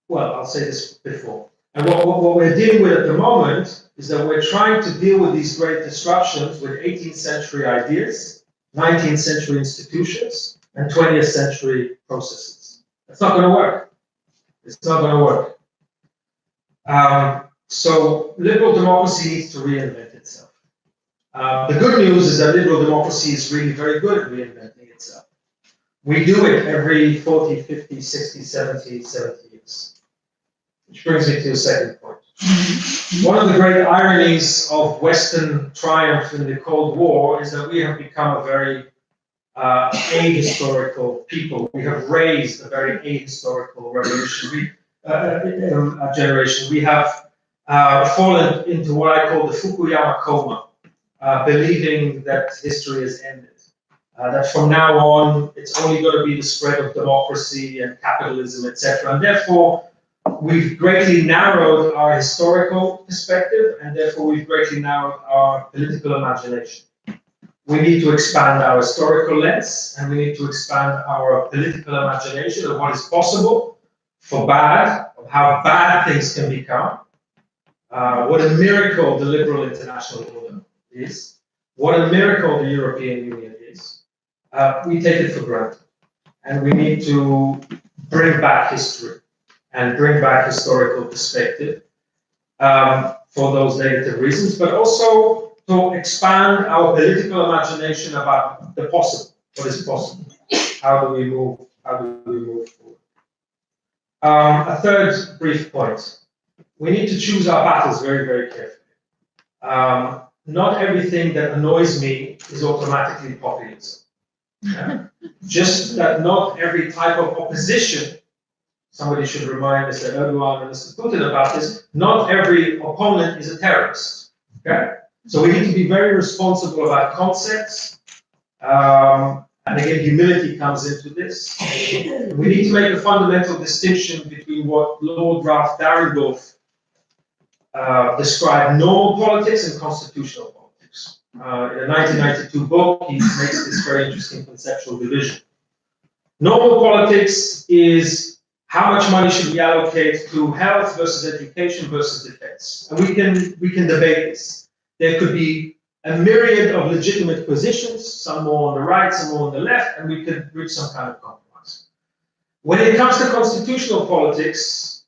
well, I'll say this before, and what we're dealing with at the moment is that we're trying to deal with these great disruptions with 18th century ideas, 19th century institutions, and 20th century processes. That's not going to work. It's not going to work. So liberal democracy needs to reinvent itself. The good news is that liberal democracy is really very good at reinventing itself. We do it every 40, 50, 60, 70 years. Which brings me to the second point. One of the great ironies of Western triumph in the Cold War is that we have become a very ahistorical people. We have raised a very ahistorical revolutionary generation. We have fallen into what I call the Fukuyama coma, believing that history has ended. That from now on, it's only going to be the spread of democracy and capitalism, etc. And therefore, we've greatly narrowed our historical perspective, and therefore we've greatly narrowed our political imagination. We need to expand our historical lens, and we need to expand our political imagination of what is possible for bad, of how bad things can become, what a miracle the liberal international order is, what a miracle the European Union is. We take it for granted, and we need to bring back history and bring back historical perspective for those negative reasons, but also to expand our political imagination about the possible, what is possible. How do we move forward? A third brief point. We need to choose our battles very, very carefully. Not everything that annoys me is automatically populism. Just that not every type of opposition, somebody should remind Mr. Erdogan and Mr. Putin about this, not every opponent is a terrorist. Okay? So we need to be very responsible about concepts. And again, humility comes into this. We need to make a fundamental distinction between what Lord Ralph Dahrendorf described normal politics and constitutional politics. In a 1992 book, he makes this very interesting conceptual division. Normal politics is how much money should we allocate to health versus education versus defense, and we can debate this. There could be a myriad of legitimate positions, some more on the right, some more on the left, and we could reach some kind of compromise. When it comes to constitutional politics,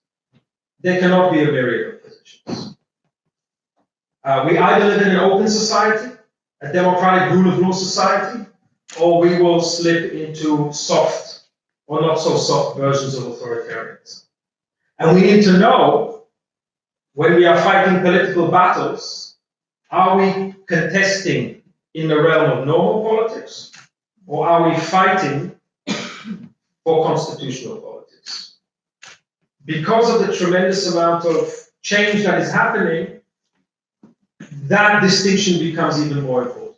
there cannot be a myriad of positions. We either live in an open society, a democratic rule of law society, or we will slip into soft or not so soft versions of authoritarianism. And we need to know, when we are fighting political battles, are we contesting in the realm of normal politics, or are we fighting for constitutional politics? Because of the tremendous amount of change that is happening, that distinction becomes even more important.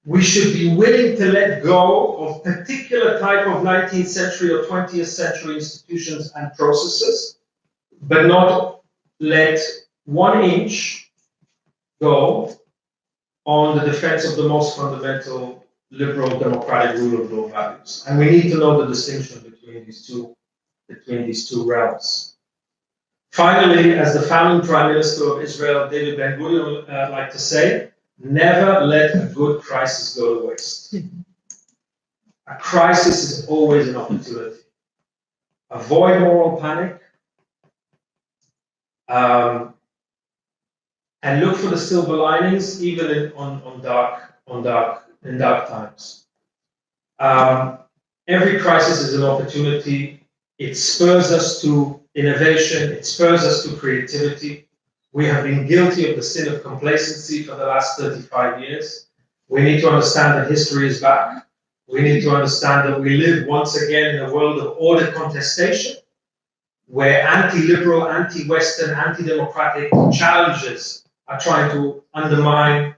We should be willing to let go of particular type of 19th century or 20th century institutions and processes, but not let 1 inch go on the defense of the most fundamental liberal democratic rule of law values. And we need to know the distinction between these two realms. Finally, as the founding Prime Minister of Israel, David Ben-Gurion, liked to say, never let a good crisis go to waste. A crisis is always an opportunity. Avoid moral panic. and look for the silver linings even in dark times. Every crisis is an opportunity. It spurs us to innovation. It spurs us to creativity. We have been guilty of the sin of complacency for the last 35 years. We need to understand that history is back. We need to understand that we live once again in a world of ordered contestation, where anti-liberal, anti-Western, anti-democratic challenges are trying to undermine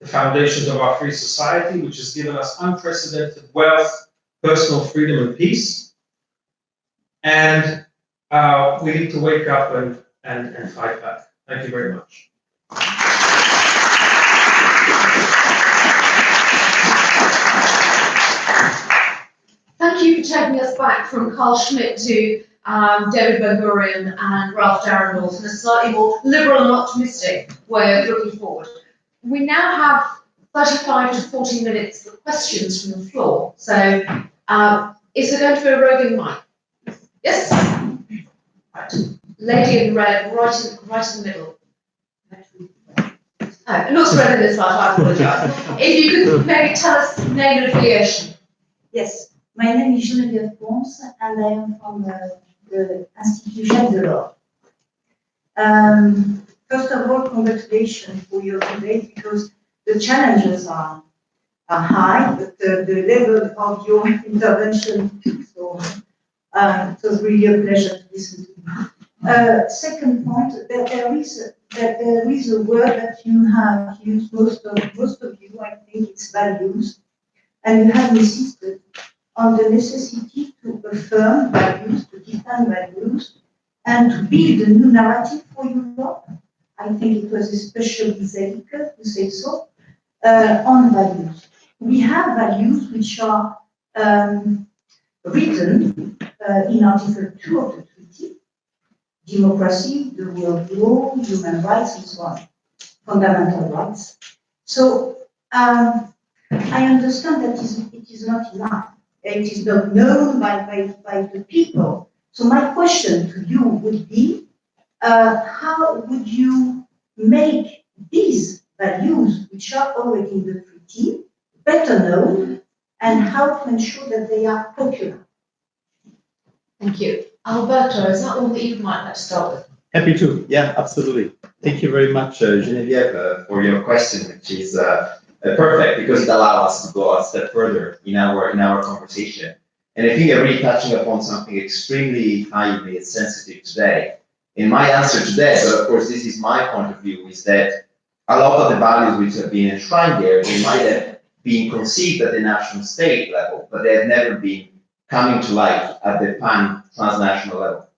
the foundations of our free society, which has given us unprecedented wealth, personal freedom, and peace. And we need to wake up and fight back. Thank you very much. Thank you for taking us back from Carl Schmidt to David Ben-Gurion and Ralph Darren Norton, a slightly more liberal and optimistic way of looking forward. We now have 35 to 40 minutes for questions from the floor. So, is there going to be a roving mic? Yes? Right. Lady in red, right in the middle. Oh, it looks red in this light, I apologise. If you could maybe tell us name and affiliation. Yes, my name is Zselyke, and I am from the Institution de l'Or. First of all, congratulations for your debate, because the challenges are high, but the level of your intervention, so it was really a pleasure to listen to you. Second point, there is a word that you have used, most of you, I think it's values, and you have insisted on the necessity to affirm values, to defend values, and to build a new narrative for Europe. I think it was especially Zselyke who said so, on values. We have values which are written in Article 2 of the treaty: democracy, the rule of law, human rights, and so on, fundamental rights. So I understand that it is not enough. It is not known by the people. So my question to you would be, how would you make these values, which are already in the treaty, better known, and how to ensure that they are popular? Thank you. Alberto, is that one that you might like to start with? Happy to. Yeah, absolutely. Thank you very much, Genevieve, for your question, which is perfect because it allows us to go a step further in our conversation. And I think you're really touching upon something extremely highly sensitive today. In my answer today, but of course this is my point of view, is that a lot of the values which have been enshrined there, they might have been conceived at the national state level, but they have never been coming to light at the transnational level.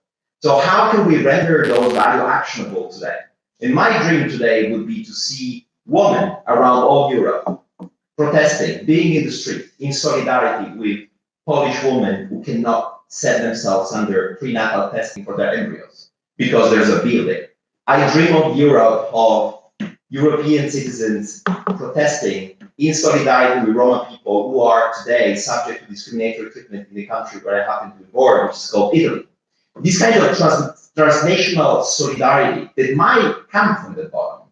So how can we render those values actionable today? And my dream today would be to see women around all Europe protesting, being in the street, in solidarity with Polish women who cannot set themselves under prenatal testing for their embryos because there's a bill there. I dream of Europe, of European citizens protesting in solidarity with Roma people who are today subject to discriminatory treatment in the country where I happen to be born, which is called Italy. This kind of transnational solidarity that might come from the bottom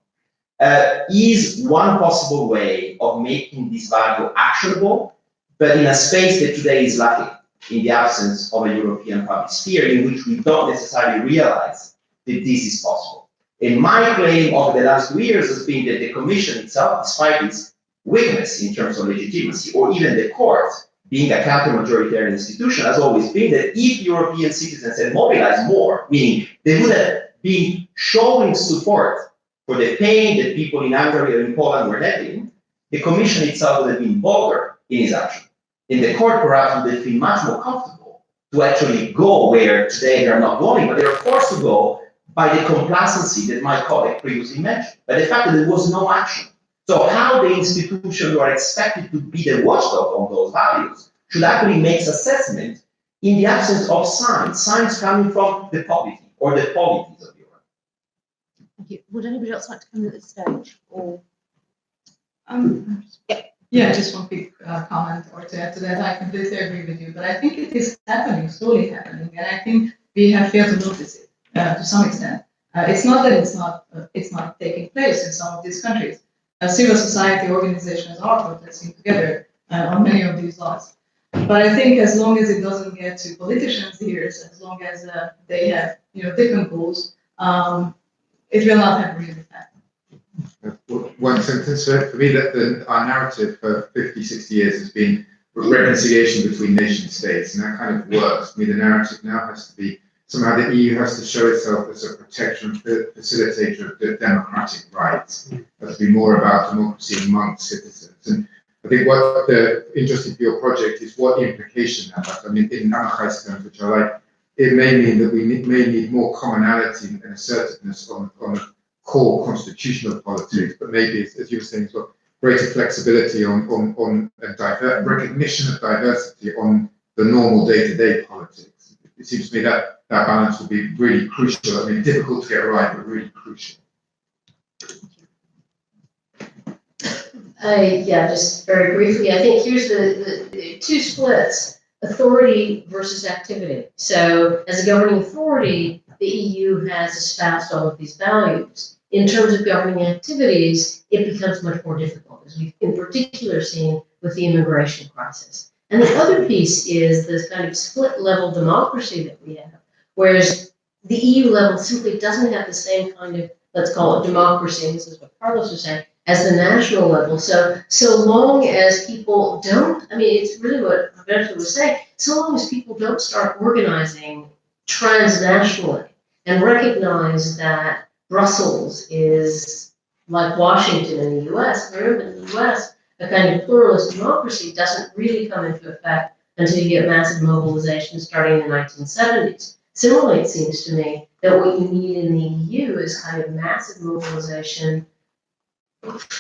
is one possible way of making this value actionable, but in a space that today is lacking in the absence of a European public sphere in which we don't necessarily realize that this is possible. And my claim over the last 2 years has been that the Commission itself, despite its weakness in terms of legitimacy, or even the court, being a counter-majoritarian institution, has always been that if European citizens had mobilized more, meaning they would have been showing support for the pain that people in Hungary or in Poland were having, the Commission itself would have been bolder in its action. And the court perhaps would have been much more comfortable to actually go where today they're not going, but they're forced to go by the complacency that my colleague previously mentioned, by the fact that there was no action. So how the institutions who are expected to be the watchdog on those values should actually make assessment in the absence of signs coming from the polity or the polities of Europe. Thank you. Would anybody else like to come to the stage? Or Yeah, just one quick comment or to add to that. I completely agree with you, but I think it is happening, slowly happening, and I think we have failed to notice it to some extent. It's not that it's not taking place in some of these countries. Civil society organizations are protesting together on many of these laws. But I think as long as it doesn't get to politicians' ears, as long as they have different goals, it will not have real effect. One sentence for me, that our narrative for 50, 60 years has been reconciliation between nation states, and that kind of works. For me, the narrative now has to be somehow the EU has to show itself as a protector and facilitator of the democratic rights. It has to be more about democracy amongst citizens. And I think what the interesting for your project is what implication that has. I mean, in Amichai's terms, which I like, it may mean that we may need more commonality and assertiveness on core constitutional politics, but maybe, as you were saying as well, greater flexibility on recognition of diversity on the normal day-to-day politics. It seems to me that that balance will be really crucial. I mean, difficult to get right, but really crucial. Yeah, just very briefly, I think here's the two splits: authority versus activity. So, as a governing authority, the EU has espoused all of these values. In terms of governing activities, it becomes much more difficult, as we've in particular seen with the immigration crisis. And the other piece is this kind of split-level democracy that we have, whereas the EU level simply doesn't have the same kind of, let's call it democracy, and this is what Carlos was saying, as the national level. So long as people don't, I mean, it's really what Alberto was saying, so long as people don't start organizing transnationally and recognize that Brussels is like Washington in the US, where in the US, a kind of pluralist democracy doesn't really come into effect until you get massive mobilization starting in the 1970s. Similarly, it seems to me that what you need in the EU is kind of massive mobilization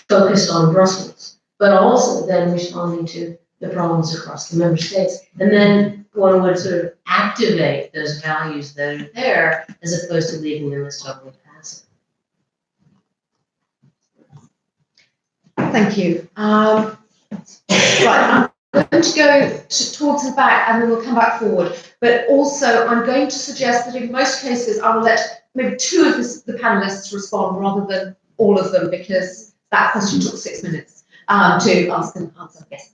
focused on Brussels, but also then responding to the problems across the member states. And then one would sort of activate those values that are there as opposed to leaving them as totally passive. Thank you. Right, I'm going to go towards the back and then we'll come back forward. But also, I'm going to suggest that in most cases, I will let maybe two of the panelists respond rather than all of them, because that question took 6 minutes to ask and answer. Yes.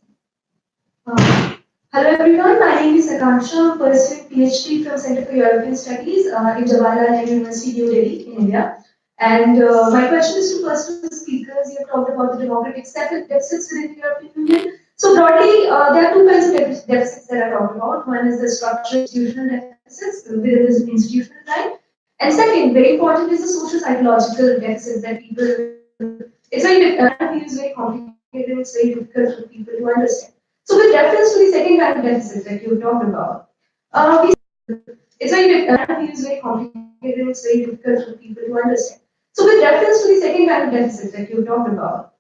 Hello everyone, my name is Akansha. I'm pursuing PhD from Center for European Studies in Jawaharlal University, New Delhi, in India. And my question is to first of the speakers. You have talked about the democratic deficits within the European Union. So broadly, there are two kinds of deficits that I talked about. One is the structural institutional deficits within this institutional time. And second, very important, is the social psychological deficits that people, it's very, it's very complicated, it's very difficult for people to understand. So with reference to the second kind of deficit that you talked about, it's very, it's very complicated, it's very difficult for people to understand. So with reference to the second kind of deficit that you talked about,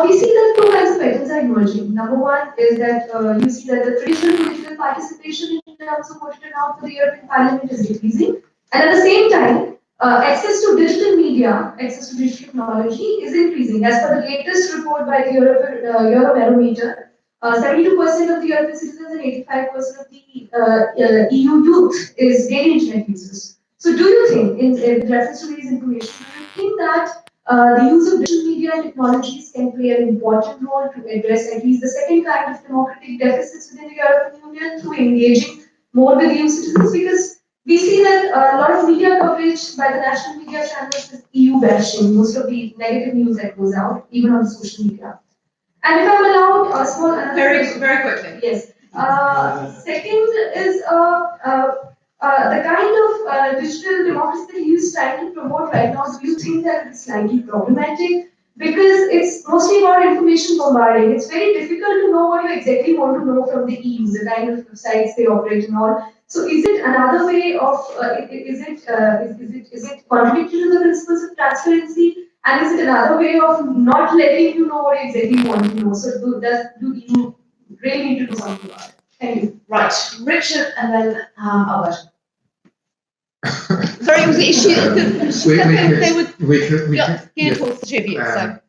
we see that two kinds of patterns are emerging. Number one is that you see that the traditional political participation in terms of voted out for the European Parliament is decreasing. And at the same time, access to digital media, access to digital technology is increasing. As per the latest report by the Eurobarometer, 72% of the European citizens and 85% of the EU youth is daily internet users. So do you think, in reference to these information, do you think that the use of digital media and technologies can play an important role to address at least the second kind of democratic deficits within the European Union through engaging more with EU citizens? Because we see that a lot of media coverage by the national media channels is EU bashing, most of the negative news that goes out, even on social media. And if I'm allowed a small very quickly. Yes. Second is the kind of digital democracy that you is trying to promote right now. Do you think that it's slightly problematic? Because it's mostly about information bombarding. It's very difficult to know what you exactly want to know from the EU, the kind of sites they operate and all. So is it another way of, is it contradictory to the principles of transparency? And is it another way of not letting you know what you exactly want to know? So do you really need to do something about it? Thank you. Right, Richard and then Alberto. Sorry, it was the issue. They were geared towards the tribute. So.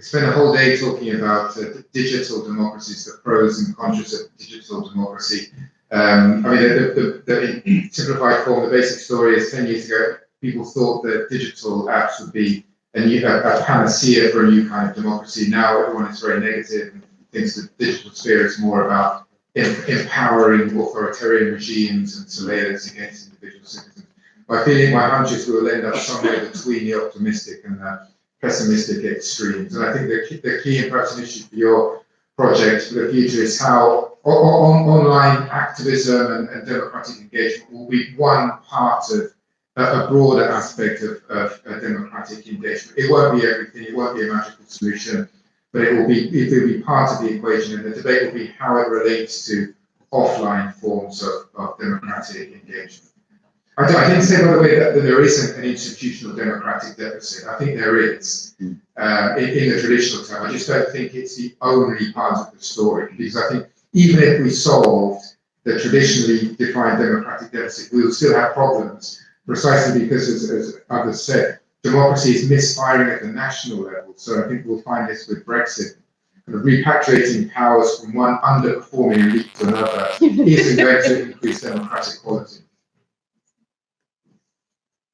Spent a whole day talking about digital democracies, the pros and cons of digital democracy. I mean, the simplified form, the basic story is 10 years ago, people thought that digital apps would be a panacea for a new kind of democracy. Now everyone is very negative and thinks that the digital sphere is more about empowering authoritarian regimes and surveillance against individual citizens. My feeling, my hunch is we will end up somewhere between the optimistic and the pessimistic extremes. And I think the key and perhaps an issue for your project for the future is how online activism and democratic engagement will be one part of a broader aspect of democratic engagement. It won't be everything, it won't be a magical solution, but it will be part of the equation, and the debate will be how it relates to offline forms of democratic engagement. I didn't say, by the way, that there isn't an institutional democratic deficit. I think there is, in the traditional term. I just don't think it's the only part of the story, because I think even if we solved the traditionally defined democratic deficit, we will still have problems, precisely because, as others said, democracy is misfiring at the national level. So I think we'll find this with Brexit. Kind of repatriating powers from one underperforming elite to another isn't going to increase democratic quality.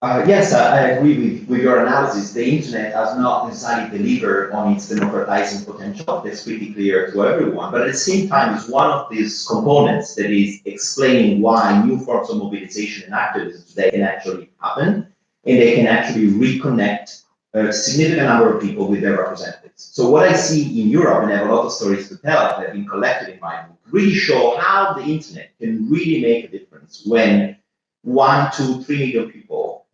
Yes, I agree with your analysis. The internet has not necessarily delivered on its democratizing potential. That's pretty clear to everyone. But at the same time, it's one of these components that is explaining why new forms of mobilization and activism today can actually happen, and they can actually reconnect a significant number of people with their representatives. So what I see in Europe, and I have a lot of stories to tell that have been collected in my book, really show how the internet can really make a difference when 1, 2, 3 million people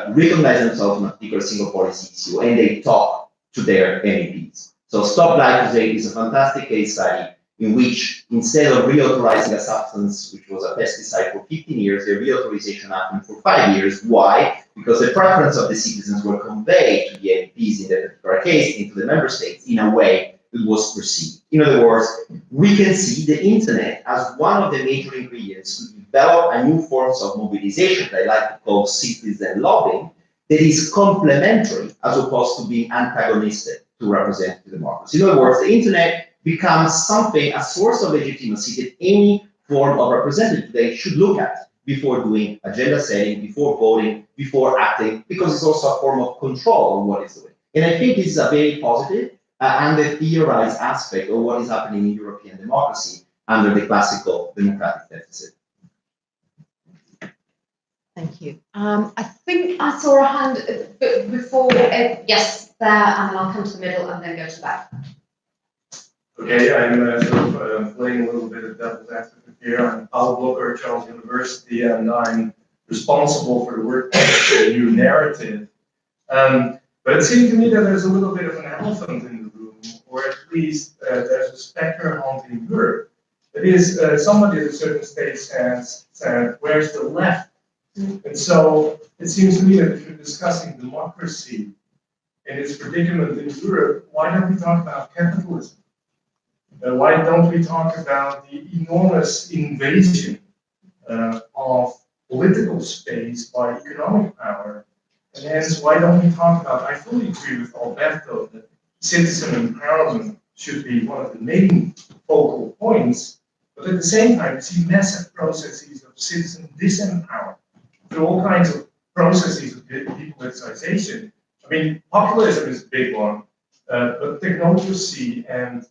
recognize themselves on a particular single policy issue and they talk to their MEPs. So Stop Glyphosate is a fantastic case study in which, instead of reauthorizing a substance which was a pesticide for 15 years, the reauthorization happened for 5 years. Why? Because the preference of the citizens were conveyed to the MEPs in that particular case, into the member states, in a way that was perceived. In other words, we can see the internet as one of the major ingredients to develop a new forms of mobilization that I like to call citizen lobbying, that is complementary as opposed to being antagonistic to representative democracy. In other words, the internet becomes something, a source of legitimacy that any form of representative today should look at before doing agenda setting, before voting, before acting, because it's also a form of control of what it's doing. And I think this is a very positive and the theorized aspect of what is happening in European democracy under the classical democratic deficit. Thank you. I think I saw a hand before, yes, there, and then I'll come to the middle and then go to the back. Okay, I'm sort of playing a little bit of devil's advocate here. I'm Paul Blocker, Charles University, and I'm responsible for the work on the new narrative. But it seems to me that there's a little bit of an elephant in the room, or at least there's a specter haunting Europe. That is, somebody at a certain stage said, where's the left? And so it seems to me that if you're discussing democracy and its predicament in Europe, why don't we talk about capitalism? Why don't we talk about the enormous invasion of political space by economic power? And hence, why don't we talk about, I fully agree with Alberto that citizen empowerment should be one of the main focal points, but at the same time, we see massive processes of citizen disempowerment through all kinds of processes of depoliticization. I mean, populism is a big one, but technocracy and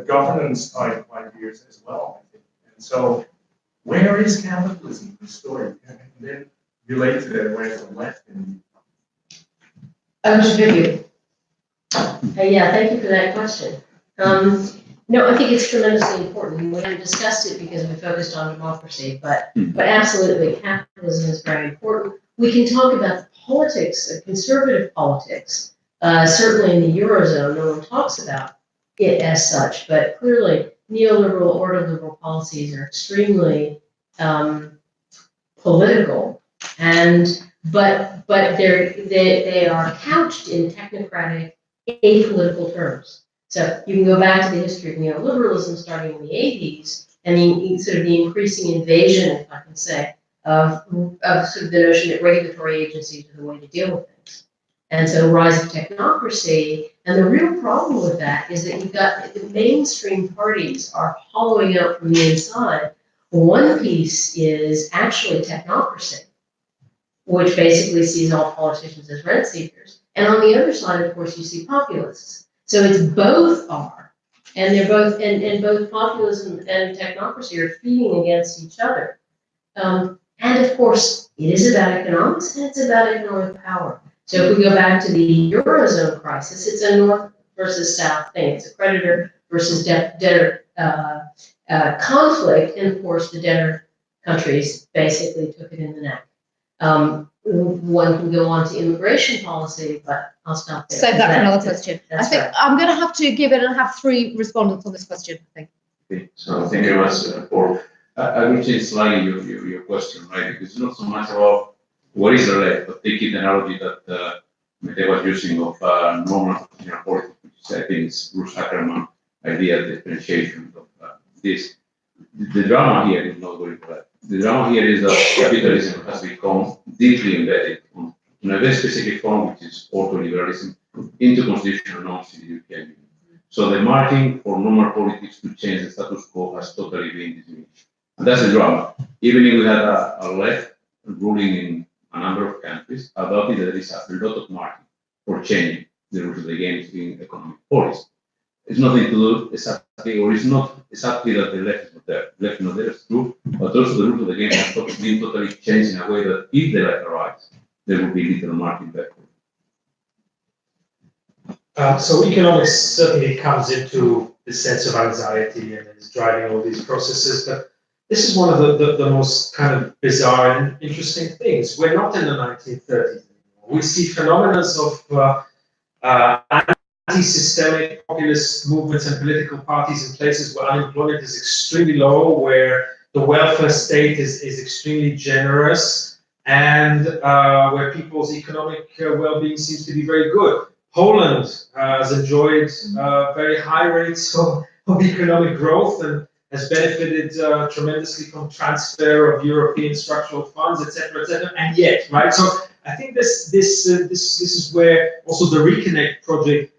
governance type ideas as well, I think. And so, where is capitalism in the story? And then relate to that, where's the left in Vivien. Yeah, thank you for that question. No, I think it's tremendously important. We haven't discussed it because we focused on democracy, but absolutely, capitalism is very important. We can talk about the politics, conservative politics. Certainly in the Eurozone, no one talks about it as such, but clearly neoliberal or liberal policies are extremely political, but they are couched in technocratic, apolitical terms. So you can go back to the history of neoliberalism starting in the 80s and the increasing invasion, if I can say, of sort of the notion that regulatory agencies are the way to deal with things. And so rise of technocracy, and the real problem with that is that you've got the mainstream parties are hollowing out from the inside. One piece is actually technocracy. which basically sees all politicians as rent seekers. And on the other side, of course, you see populists. So it's both are, and they're both, and both populism and technocracy are feeding against each other. And of course, it is about economics and it's about economic power. So if we go back to the Eurozone crisis, it's a North versus South thing. It's a creditor versus debtor conflict, and of course, the debtor countries basically took it in the neck. One can go on to immigration policy, but I'll stop there. Save that for another question. I That's think right. I'm going to have to give it and have 3 respondents on this question, I think. Okay, so thank you very much, Paul. I will change slightly your question, right? Because it's not so much about what is the left, but take the analogy that Montero was using of normal politics, which I think is Bruce Ackerman idea of differentiation of this. The drama here is not going to that. The drama here is that capitalism has become deeply embedded in a very specific form, which is ordoliberalism, into constitutional norms in the European Union. So the margin for normal politics to change the status quo has totally been diminished. And that's the drama. Even if we had a left ruling in a number of countries, I doubt that there is a lot of margin for changing the rules of the game in economic policy. It's nothing to do exactly, or it's not exactly that the left is not there. The left is not there, it's true, but also the rules of the game have been totally changed in a way that if the left arrives, there will be little margin back. So economics certainly comes into the sense of anxiety and is driving all these processes, but this is one of the most kind of bizarre and interesting things. We're not in the 1930s anymore. We see phenomena of anti-systemic populist movements and political parties in places where unemployment is extremely low, where the welfare state is extremely generous, and where people's economic well-being seems to be very good. Poland has enjoyed very high rates of economic growth and has benefited tremendously from transfer of European structural funds, etc., and yet, right? So I think this is where also the RECONNECT project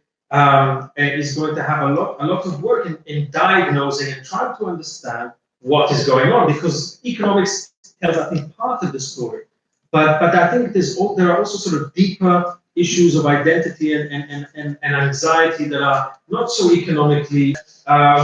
is going to have a lot of work in diagnosing and trying to understand what is going on, because economics tells, I think, part of the story, but I think there are also sort of deeper issues of identity and anxiety that are not so economically,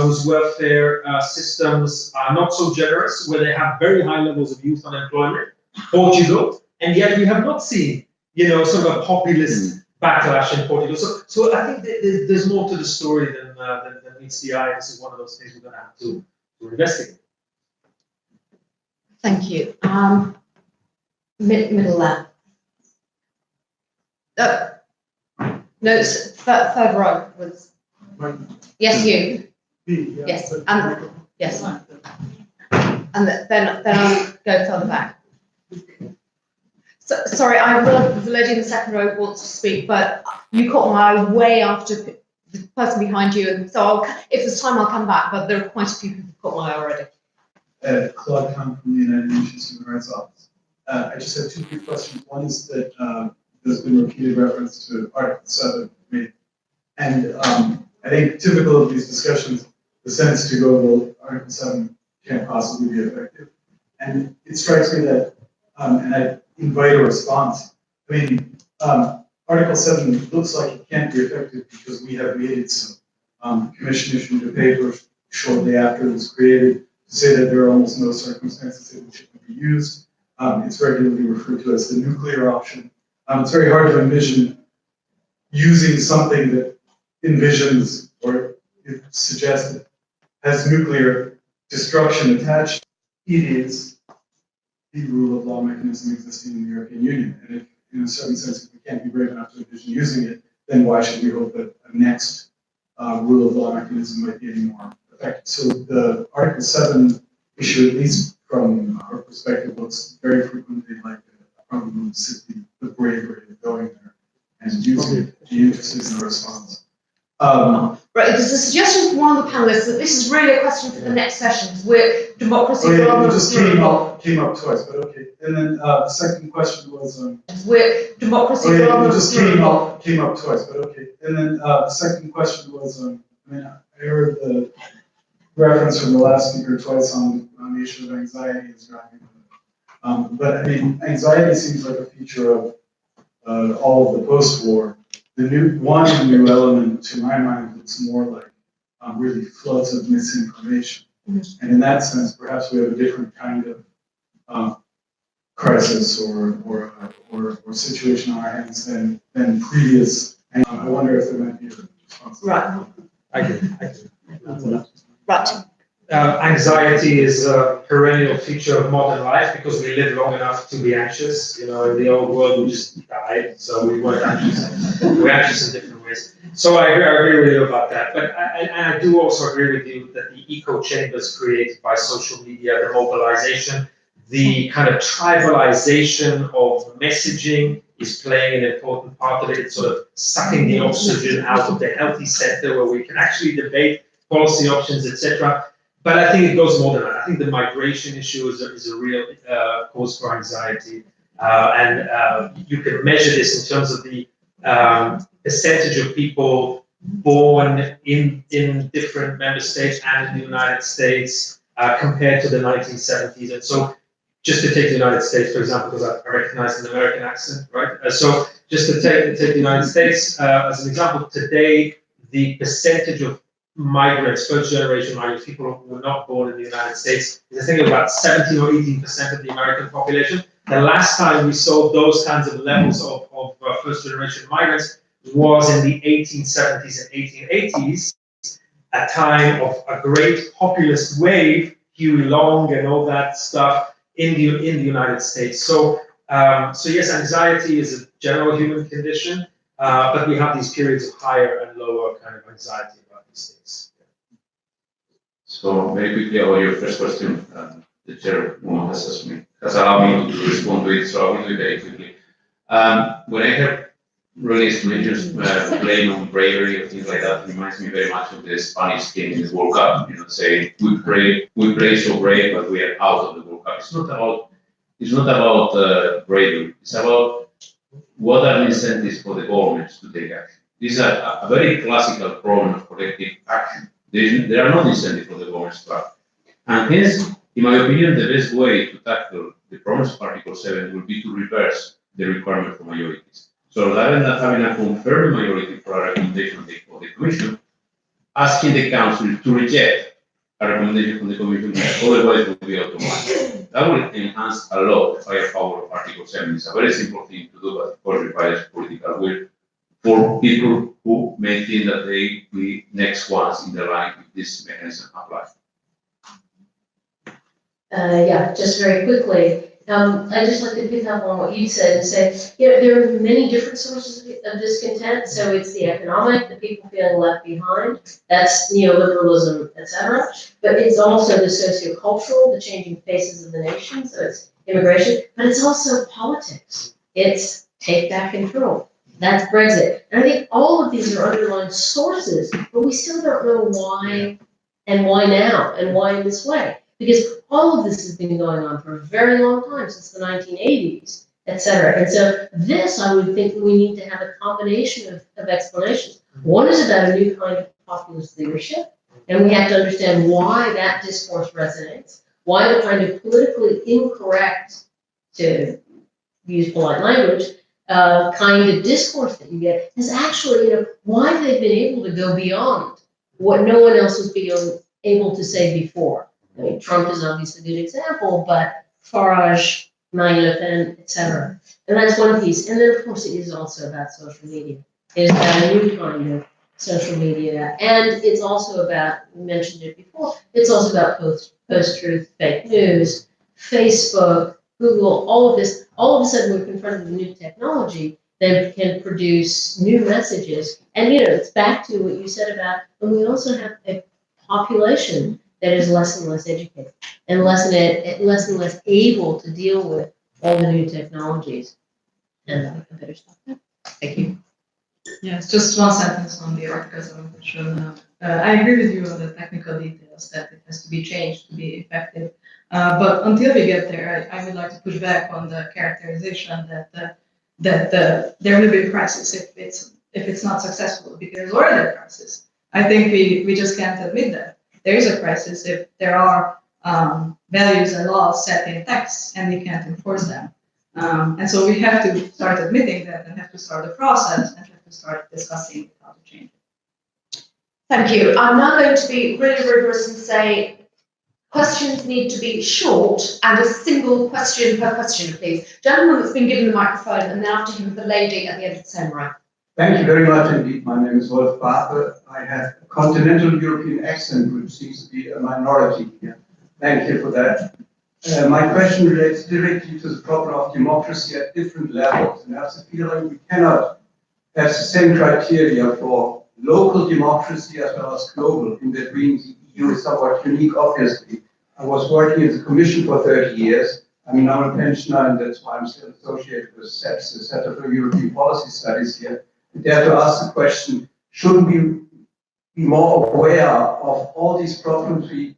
whose welfare systems are not so generous, where they have very high levels of youth unemployment, Portugal, and yet we have not seen, sort of a populist backlash in Portugal. So I think there's more to the story than meets the eye. This is one of those things we're going to have to investigate. Thank you. Middle left. No, it's third row was. Yes, you. Yes, and yes, and then I'll go further back. So, sorry, I will. The lady in the second row wants to speak, but you caught my eye way after the person behind you, and so if there's time, I'll come back. But there are quite a few people who caught my eye already. Claude Kahn from the United Nations Human Rights Office. I just have 2 quick questions. One is that there's been repeated reference to Article 7, and I think typical of these discussions, the sense to go, well, Article 7 can't possibly be effective. And it strikes me that, and I invite a response. I mean, Article 7 looks like it can't be effective because we have made it so. The Commission issued a paper shortly after it was created to say that there are almost no circumstances in which it can be used. It's regularly referred to as the nuclear option. It's very hard to envision using something that envisions or it suggests that has nuclear destruction attached. It is the rule of law mechanism existing in the European Union. And if, in a certain sense, if we can't be brave enough to envision using it, then why should we hope that a next rule of law mechanism might be any more effective? So the Article 7 issue, at least from our perspective, looks very frequently like a problem of simply the bravery of going there and using it. Be interested in the response. Right, there's a suggestion from one of the panelists that this is really a question for the next session. Where democracy it just came up twice, but okay. And then the second question was where democracy it just came up twice, but okay. And then the second question was I heard the reference from the last speaker twice on the issue of anxiety is driving But I mean, anxiety seems like a feature of all of the post-war. One new element to my mind looks more like really floods of misinformation. And in that sense, perhaps we have a different kind of crisis or situation on our hands than previous. And I wonder if there might be a response. Right. I agree. Right. Anxiety is a perennial feature of modern life because we live long enough to be anxious. You know, in the old world, we just died, so we weren't anxious. We're anxious in different ways. So I agree with you about that. But I do also agree with you that the echo chambers created by social media, the mobilization, the kind of tribalization of messaging is playing an important part of it. It's sort of sucking the oxygen out of the healthy center where we can actually debate policy options, etc. But I think it goes more than that. I think the migration issue is a real cause for anxiety. And you can measure this in terms of the percentage of people born in different member states and in the United States compared to the 1970s. And so just to take the United States, for example, because I recognize an American accent, right? So just to take the United States as an example, today, the percentage of migrants, first generation migrants, people who were not born in the United States, is I think about 17 or 18% of the American population. The last time we saw those kinds of levels of first generation migrants was in the 1870s and 1880s, a time of a great populist wave, Huey Long and all that stuff in the United States. So yes, anxiety is a general human condition, but we have these periods of higher and lower kind of anxiety about these things. So very quickly about your first question, the chairwoman has allowed me to respond to it, so I will do it very quickly. When I heard René explanations playing on bravery or things like that, it reminds me very much of the Spanish team in the World Cup. You know, say we play so brave, but we are out of the World Cup. It's not about bravery. It's about what are the incentives for the governments to take action. This is a very classical problem of collective action. There are no incentives for the governments to act. And hence, in my opinion, the best way to tackle the problems of Article 7 will be to reverse the requirement for majorities. So rather than having a confirmed majority for a recommendation of the Commission, asking the Council to reject a recommendation from the Commission, otherwise will be automatic. That will enhance a lot the firepower of Article 7. It's a very simple thing to do, but of course requires political will for people who may think that they will be next ones in the line if this mechanism applies. Yeah, just very quickly. I'd just like to pick up on what you said and say, you know, there are many different sources of discontent. So it's the economic, the people feeling left behind, that's neoliberalism, etc. But it's also the sociocultural, the changing faces of the nation. So it's immigration, but it's also politics. It's take back control. That's Brexit. And I think all of these are underlying sources, but we still don't know why and why now and why in this way. Because all of this has been going on for a very long time, since the 1980s, et cetera. And so this, I would think we need to have a combination of explanations. One is about a new kind of populist leadership, and we have to understand why that discourse resonates, why the kind of politically incorrect, to use polite language, kind of discourse that you get is actually, why they've been able to go beyond what no one else was able to say before. I mean, Trump is obviously a good example, but Farage, Marine Le Pen, etc. And that's one piece. And then, of course, it is also about social media. It is about a new kind of social media. And it's also about, we mentioned it before, it's also about post-truth, fake news, Facebook, Google, all of this. All of a sudden, we're confronted with new technology that can produce new messages. And, it's back to what you said about, and we also have a population that is less and less educated and less and less able to deal with all the new technologies. And I better stop there. Thank you. Yes, just one sentence on the Article 7. I agree with you on the technical details that it has to be changed to be effective. But until we get there, I would like to push back on the characterization that there will be a crisis if it's not successful, because there's already a crisis. I think we just can't admit that. There is a crisis if there are values and laws set in texts, and we can't enforce them. And so we have to start admitting that and have to start the process and have to start discussing how to change it. Thank you. I'm now going to be really rigorous and say questions need to be short and a single question per question, please. Gentleman that's been given the microphone, and then after him the lady at the end of the same row. Thank you very much indeed. My name is Wolf Barthe. I have a continental European accent, which seems to be a minority here. Thank you for that. My question relates directly to the problem of democracy at different levels. And I have the feeling we cannot have the same criteria for local democracy as well as global, in that means the EU is somewhat unique, obviously. I was working in the Commission for 30 years. I'm now a pensioner, and that's why I'm still associated with SEPS, the Center for European Policy Studies here. I dare to ask the question, shouldn't we be more aware of all these problems we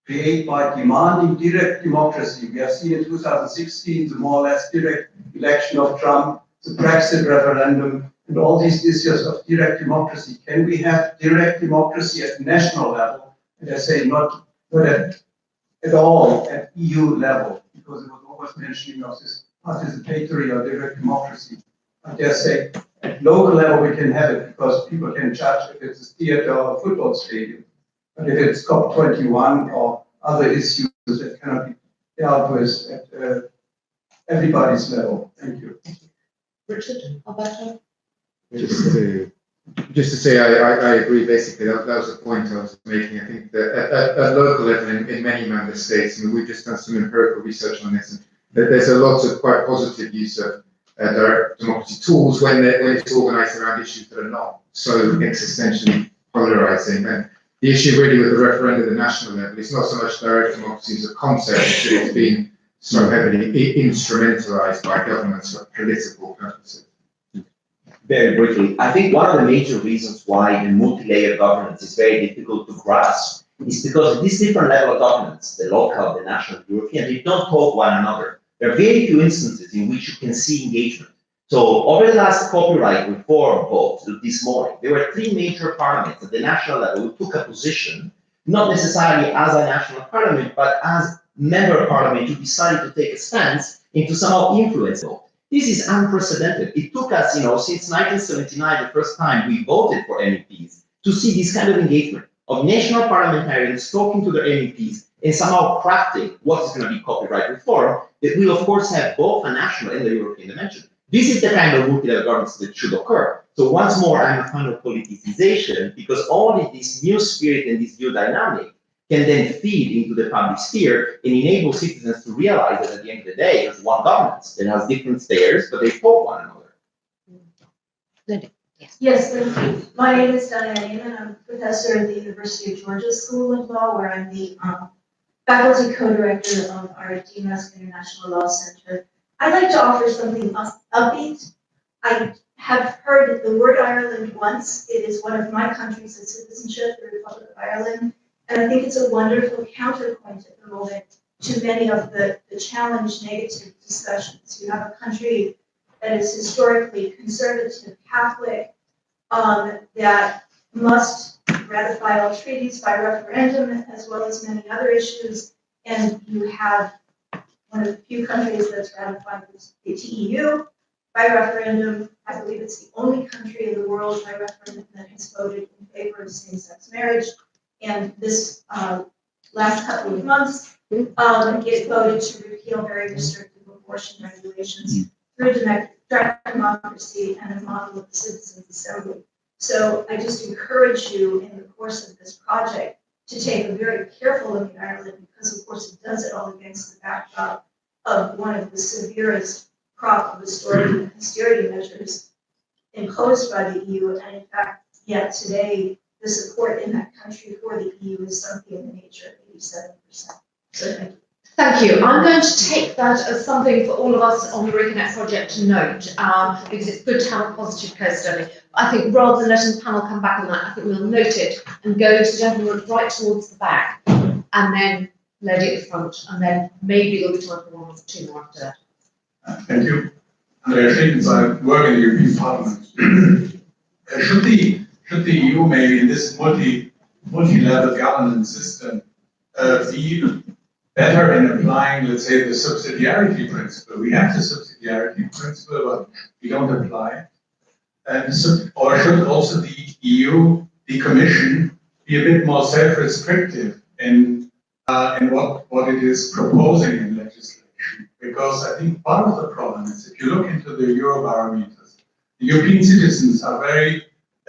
create by demanding direct democracy? We have seen in 2016 the more or less direct election of Trump, the Brexit referendum, and all these issues of direct democracy. Can we have direct democracy at national level? And I say not at all at EU level, because it was always mentioning of this participatory or direct democracy. I dare say at local level we can have it, because people can judge if it's a theater or a football stadium. But if it's COP21 or other issues that cannot be dealt with at everybody's level. Thank you. Richard, Alberto? Just to say, I agree basically. That was the point I was making. I think that at local level in many member states, I mean, we've just done some empirical research on this, and there's a lot of quite positive use of direct democracy tools when it's organised around issues that are not so existentially polarising. And the issue really with the referendum at the national level is not so much direct democracy as a concept, it's been so heavily instrumentalised by governments for political purposes. Very briefly, I think one of the major reasons why the multi-layered governance is very difficult to grasp is because at this different level of governance, the local, the national, the European, they don't talk one another. There are very few instances in which you can see engagement. So over the last copyright reform vote this morning, there were 3 major parliaments at the national level who took a position, not necessarily as a national parliament, but as member parliament who decided to take a stance into somehow influence vote. This is unprecedented. It took us, since 1979, the first time we voted for MEPs, to see this kind of engagement of national parliamentarians talking to their MEPs and somehow crafting what is going to be copyright reform that will, of course, have both a national and a European dimension. This is the kind of multi-level governance that should occur. So once more, I'm a fan of politicization, because only this new spirit and this new dynamic can then feed into the public sphere and enable citizens to realize that at the end of the day, there's one governance that has different stairs, but they support one another. Yes, thank you. My name is Diana Newman. I'm a professor at the University of Georgia School of Law, where I'm the faculty co-director of our DMS International Law Center. I'd like to offer something upbeat. I have heard the word Ireland once. It is one of my countries of citizenship, the Republic of Ireland. And I think it's a wonderful counterpoint at the moment to many of the challenged negative discussions. You have a country that is historically conservative, Catholic, that must ratify all treaties by referendum, as well as many other issues. And you have one of the few countries that's ratified the TEU by referendum. I believe it's the only country in the world by referendum that has voted in favor of same-sex marriage. And this last couple of months, it voted to repeal very restrictive abortion regulations through direct democracy and a model of the citizens' assembly. So I just encourage you in the course of this project to take a very careful look at Ireland, because of course it does it all against the backdrop of one of the severest crop of austerity measures imposed by the EU. And in fact, yet today, the support in that country for the EU is something in the nature of 87%. So thank you. Thank you. I'm going to take that as something for all of us on the RECONNECT project to note, because it's good to have a positive case study. I think rather than letting the panel come back on that, I think we'll note it and go to the gentleman right towards the back, and then lady at the front, and then maybe there'll be time for 1 or 2 more after that. Thank you. Andrea Schmidt, I work in the European Parliament. Should the EU maybe in this multi-level governance system be better in applying, let's say, the subsidiarity principle. We have the subsidiarity principle, but we don't apply it. And so, or should also the EU, the Commission, be a bit more self-restrictive in what it is proposing in legislation? Because I think part of the problem is, if you look into the Eurobarometers, the European citizens are they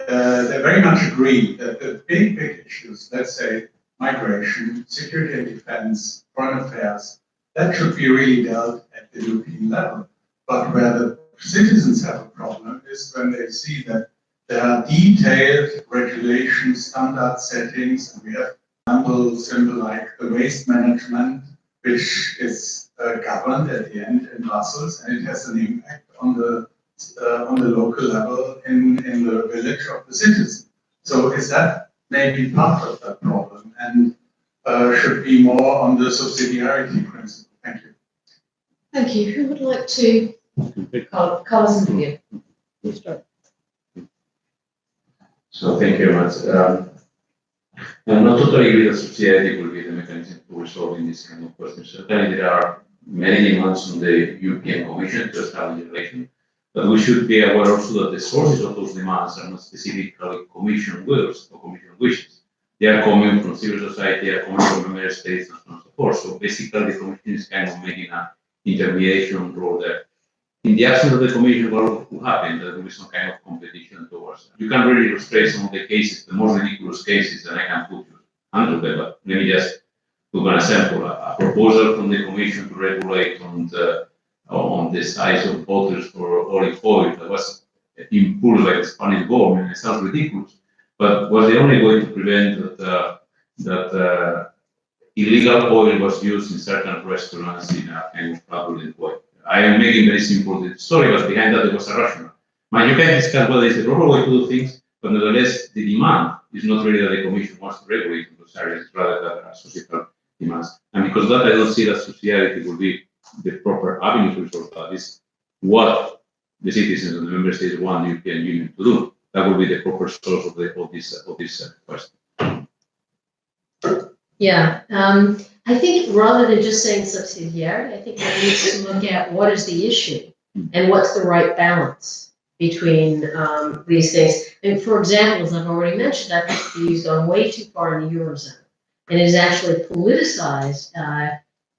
very much agree that the big issues, let's say migration, security and defense, foreign affairs, that should be really dealt at the European level. But where the citizens have a problem is when they see that there are detailed regulations, standard settings, and we have symbol like the waste management, which is governed at the end in Brussels, and it has an impact on the local level in the village of the citizen. So is that maybe part of that problem, and should be more on the subsidiarity principle? Thank you. Thank you. Who would like to? Carlos and Vivien. So thank you very much. I'm not totally agree that subsidiarity will be the mechanism for resolving this kind of questions. Certainly there are many demands on the European Commission to establish a relation, but we should be aware also that the sources of those demands are not specifically Commission wills or Commission wishes. They are coming from civil society, they are coming from member states, and so on and so forth. So basically the Commission is kind of making an intermediation role there. In the absence of the Commission, what will happen? There will be some kind of competition towards them. You can really illustrate some of the cases, the most ridiculous cases, and I can put you under them, but let me just give an example. A proposal from the Commission to regulate on the size of bottles for olive oil that was imposed by the Spanish government. It sounds ridiculous, but was the only way to prevent that illegal oil was used in certain restaurants in a kind of fraudulent way. I am making very simple the story, but behind that there was a rationale. Man, you can discuss whether it's the proper way to do things, but nevertheless, the demand is not really that the Commission wants to regulate in those areas, rather than societal demands. And because of that, I don't see that subsidiarity will be the proper avenue to resolve that. Is what the citizens of the member states want the European Union to do. That will be the proper source of this question. Yeah, I think rather than just saying subsidiarity, I think one needs to look at what is the issue and what's the right balance between these things. And for example, as I've already mentioned, I think the EU's gone way too far in the Eurozone, and it has actually politicized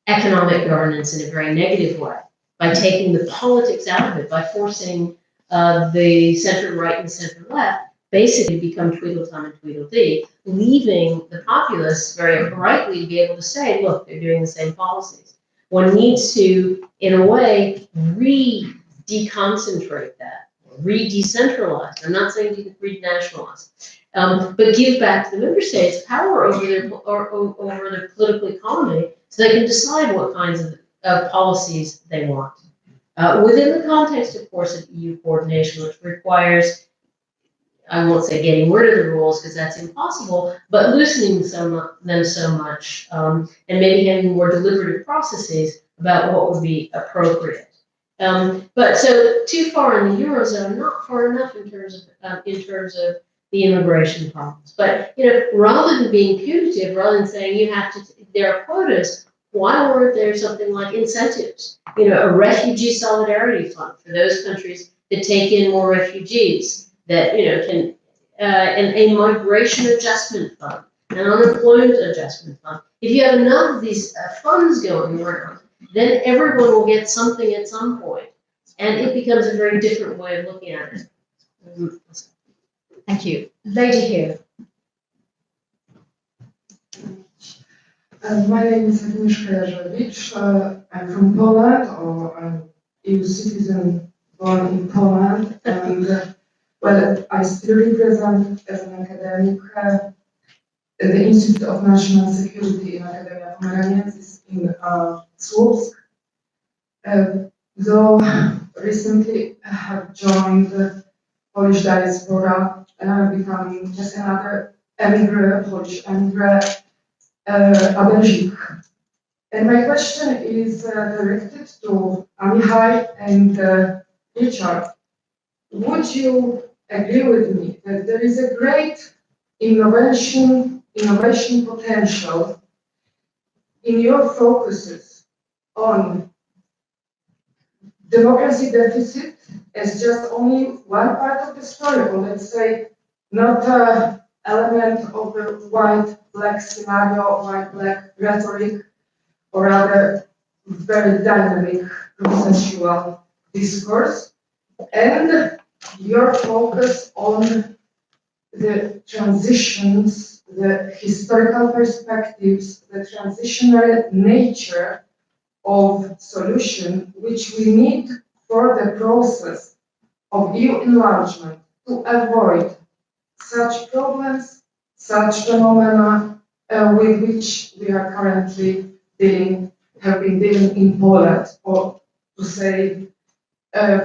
economic governance in a very negative way by taking the politics out of it, by forcing the center right and center left basically become Tweedledum and Tweedledee, leaving the populace very rightly to be able to say, look, they're doing the same policies. One needs to, in a way, re-deconcentrate that, re-decentralize. I'm not saying re-nationalize, but give back to the member states power over their political economy so they can decide what kinds of policies they want. Within the context, of course, of EU coordination, which requires, I won't say getting rid of the rules because that's impossible, but loosening them so much, and maybe having more deliberative processes about what would be appropriate. But so too far in the Eurozone, not far enough in terms of the immigration problems. But rather than being punitive, rather than saying you have to, there are quotas. Why weren't there something like incentives? A refugee solidarity fund for those countries that take in more refugees. That can, and a migration adjustment fund, an unemployment adjustment fund. If you have enough of these funds going around, then everyone will get something at some point, and it becomes a very different way of looking at it. Thank you. Lady here. My name is Amichai. I'm from Poland, or I'm EU citizen born in Poland, and well, I still represent as an academic the Institute of National Security in Academia Pomeraniensis in Słupsk. Though recently I have joined the Polish diaspora, becoming just another Polish emigre, a Belgique. And my question is directed to Amichai and Richard. Would you agree with me that there is a great innovation potential in your focuses on democracy deficit as just only one part of the story, or let's say not an element of the white-black scenario, white-black rhetoric, or rather very dynamic consensual discourse, and your focus on the transitions, the historical perspectives, the transitionary nature of solution which we need for the process of EU enlargement to avoid such problems, such phenomena with which we are currently dealing, have been dealing in Poland, or to say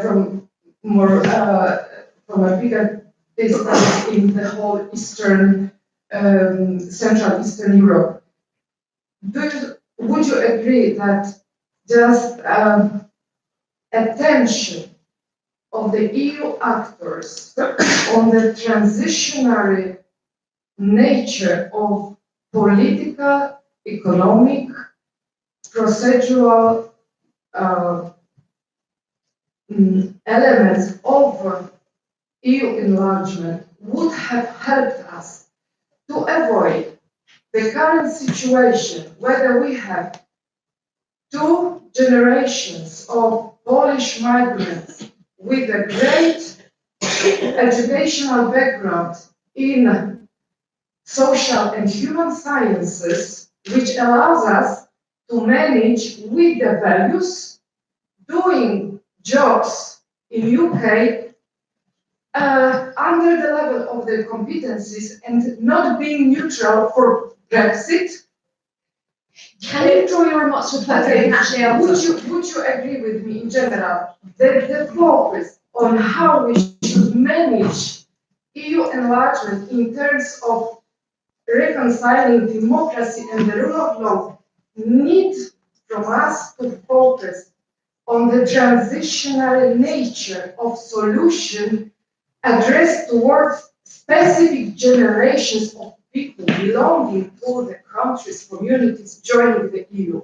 from a bigger distance in the whole Eastern, Central Eastern Europe. Would you agree that just attention of the EU actors on the transitionary nature of political, economic, procedural elements of EU enlargement would have helped us to avoid the current situation whether we have two generations of Polish migrants with a great educational background in social and human sciences, which allows us to manage with the values, doing jobs in UK under the level of the competencies and not being neutral for Brexit. Can you draw your remarks to a close? Okay, Actually, would you agree with me in general that the focus on how we should manage EU enlargement in terms of reconciling democracy and the rule of law needs from us to focus on the transitional nature of solution addressed towards specific generations of people belonging to the countries, communities joining the EU?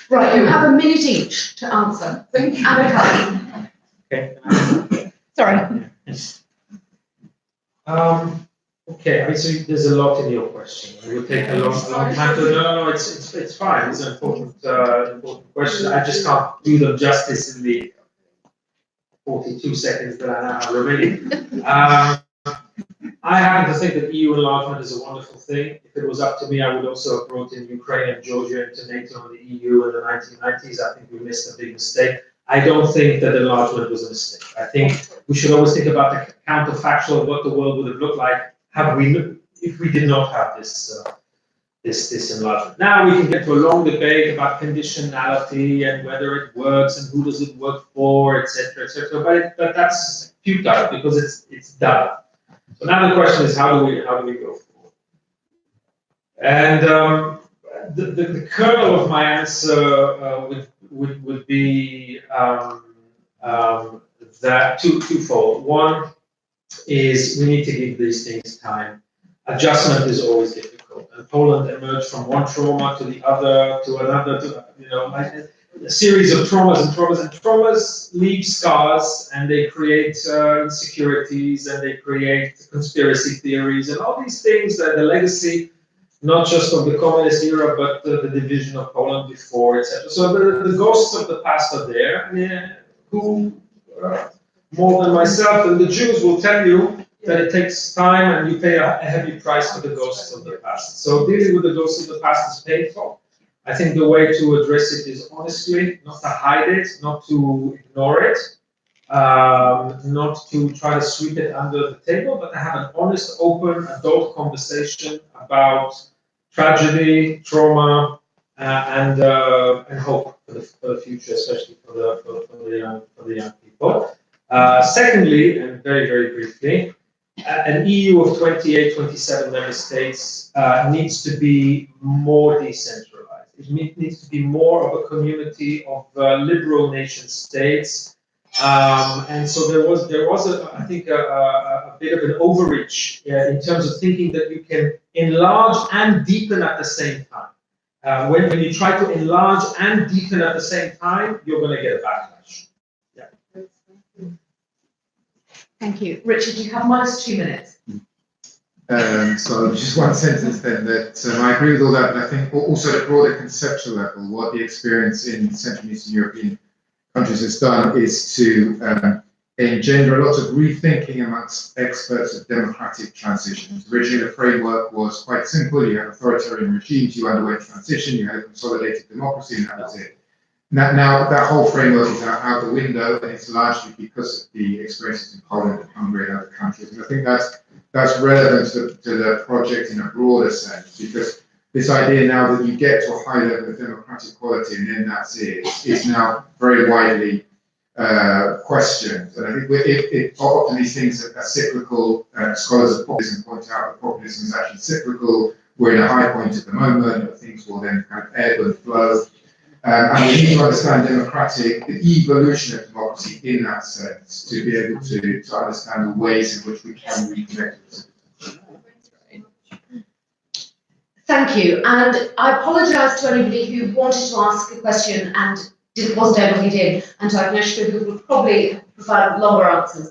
Right, you have a minute each to answer. Thank you. Amichai. Okay. Sorry. Okay, I mean, so there's a lot in your question. It will take a long time to. No, it's fine. It's an important question. I just can't do them justice in the 42 seconds that I now have remaining. I happen to think that EU enlargement is a wonderful thing. If it was up to me, I would also have brought in Ukraine and Georgia into NATO and the EU in the 1990s. I think we missed a big mistake. I don't think that enlargement was a mistake. I think we should always think about the counterfactual of what the world would have looked like if we did not have this enlargement. Now we can get to a long debate about conditionality and whether it works and who does it work for, etc., etc. But that's futile because it's done. So now the question is how do we go forward? And the kernel of my answer would be that twofold. One is we need to give these things time. Adjustment is always difficult, and Poland emerged from one trauma to the other, to another, a series of traumas leave scars, and they create insecurities, and they create conspiracy theories, and all these things that the legacy, not just of the communist era, but the division of Poland before, etc. So the ghosts of the past are there, and who more than myself and the Jews will tell you that it takes time and you pay a heavy price for the ghosts of the past. So dealing with the ghosts of the past is painful. I think the way to address it is honestly, not to hide it, not to ignore it, not to try to sweep it under the table, but to have an honest, open, adult conversation about tragedy, trauma, and hope for the future, especially for the young people. Secondly, and very, very briefly, an EU of 28, 27 member states needs to be more decentralized. It needs to be more of a community of liberal nation states. And so there was I think, a bit of an overreach in terms of thinking that you can enlarge and deepen at the same time. When you try to enlarge and deepen at the same time, you're going to get a backlash. Yeah. Thank you. Richard, you have -2 minutes. So just one sentence then, that I agree with all that, but I think also at a broader conceptual level, what the experience in Central and Eastern European countries has done is to engender a lot of rethinking amongst experts of democratic transitions. Originally, the framework was quite simple. You had authoritarian regimes, you underwent transition, you had a consolidated democracy, and that was it. Now that whole framework is out the window, and it's largely because of the experiences in Poland and Hungary and other countries. And I think that's relevant to the project in a broader sense, because this idea now that you get to a high level of democratic quality and then that's it, is now very widely questioned. And I think often these things are cyclical. Scholars of populism point out that populism is actually cyclical. We're in a high point at the moment, but things will then kind of ebb and flow. And we need to understand the evolution of democracy in that sense, to be able to understand the ways in which we can reconnect with it. Thank you. And I apologise to anybody who wanted to ask a question and wasn't able to get in, and to Agnieszka, who would probably provide longer answers.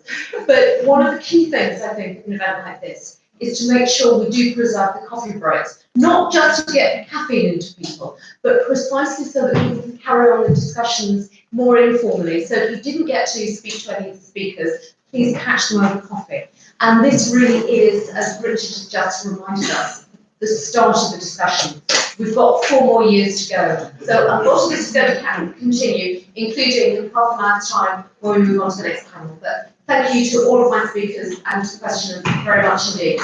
But one of the key things, I think, in an event like this is to make sure we do preserve the coffee breaks, not just to get caffeine into people, but precisely so that we can carry on the discussions more informally. So if you didn't get to speak to any of the speakers, please catch them over coffee. And this really is, as Richard has just reminded us, the start of the discussion. We've got 4 more years to go. So a lot of this is going to continue, including in half an hour's time when we move on to the next panel. But thank you to all of my speakers and to questioners very much indeed.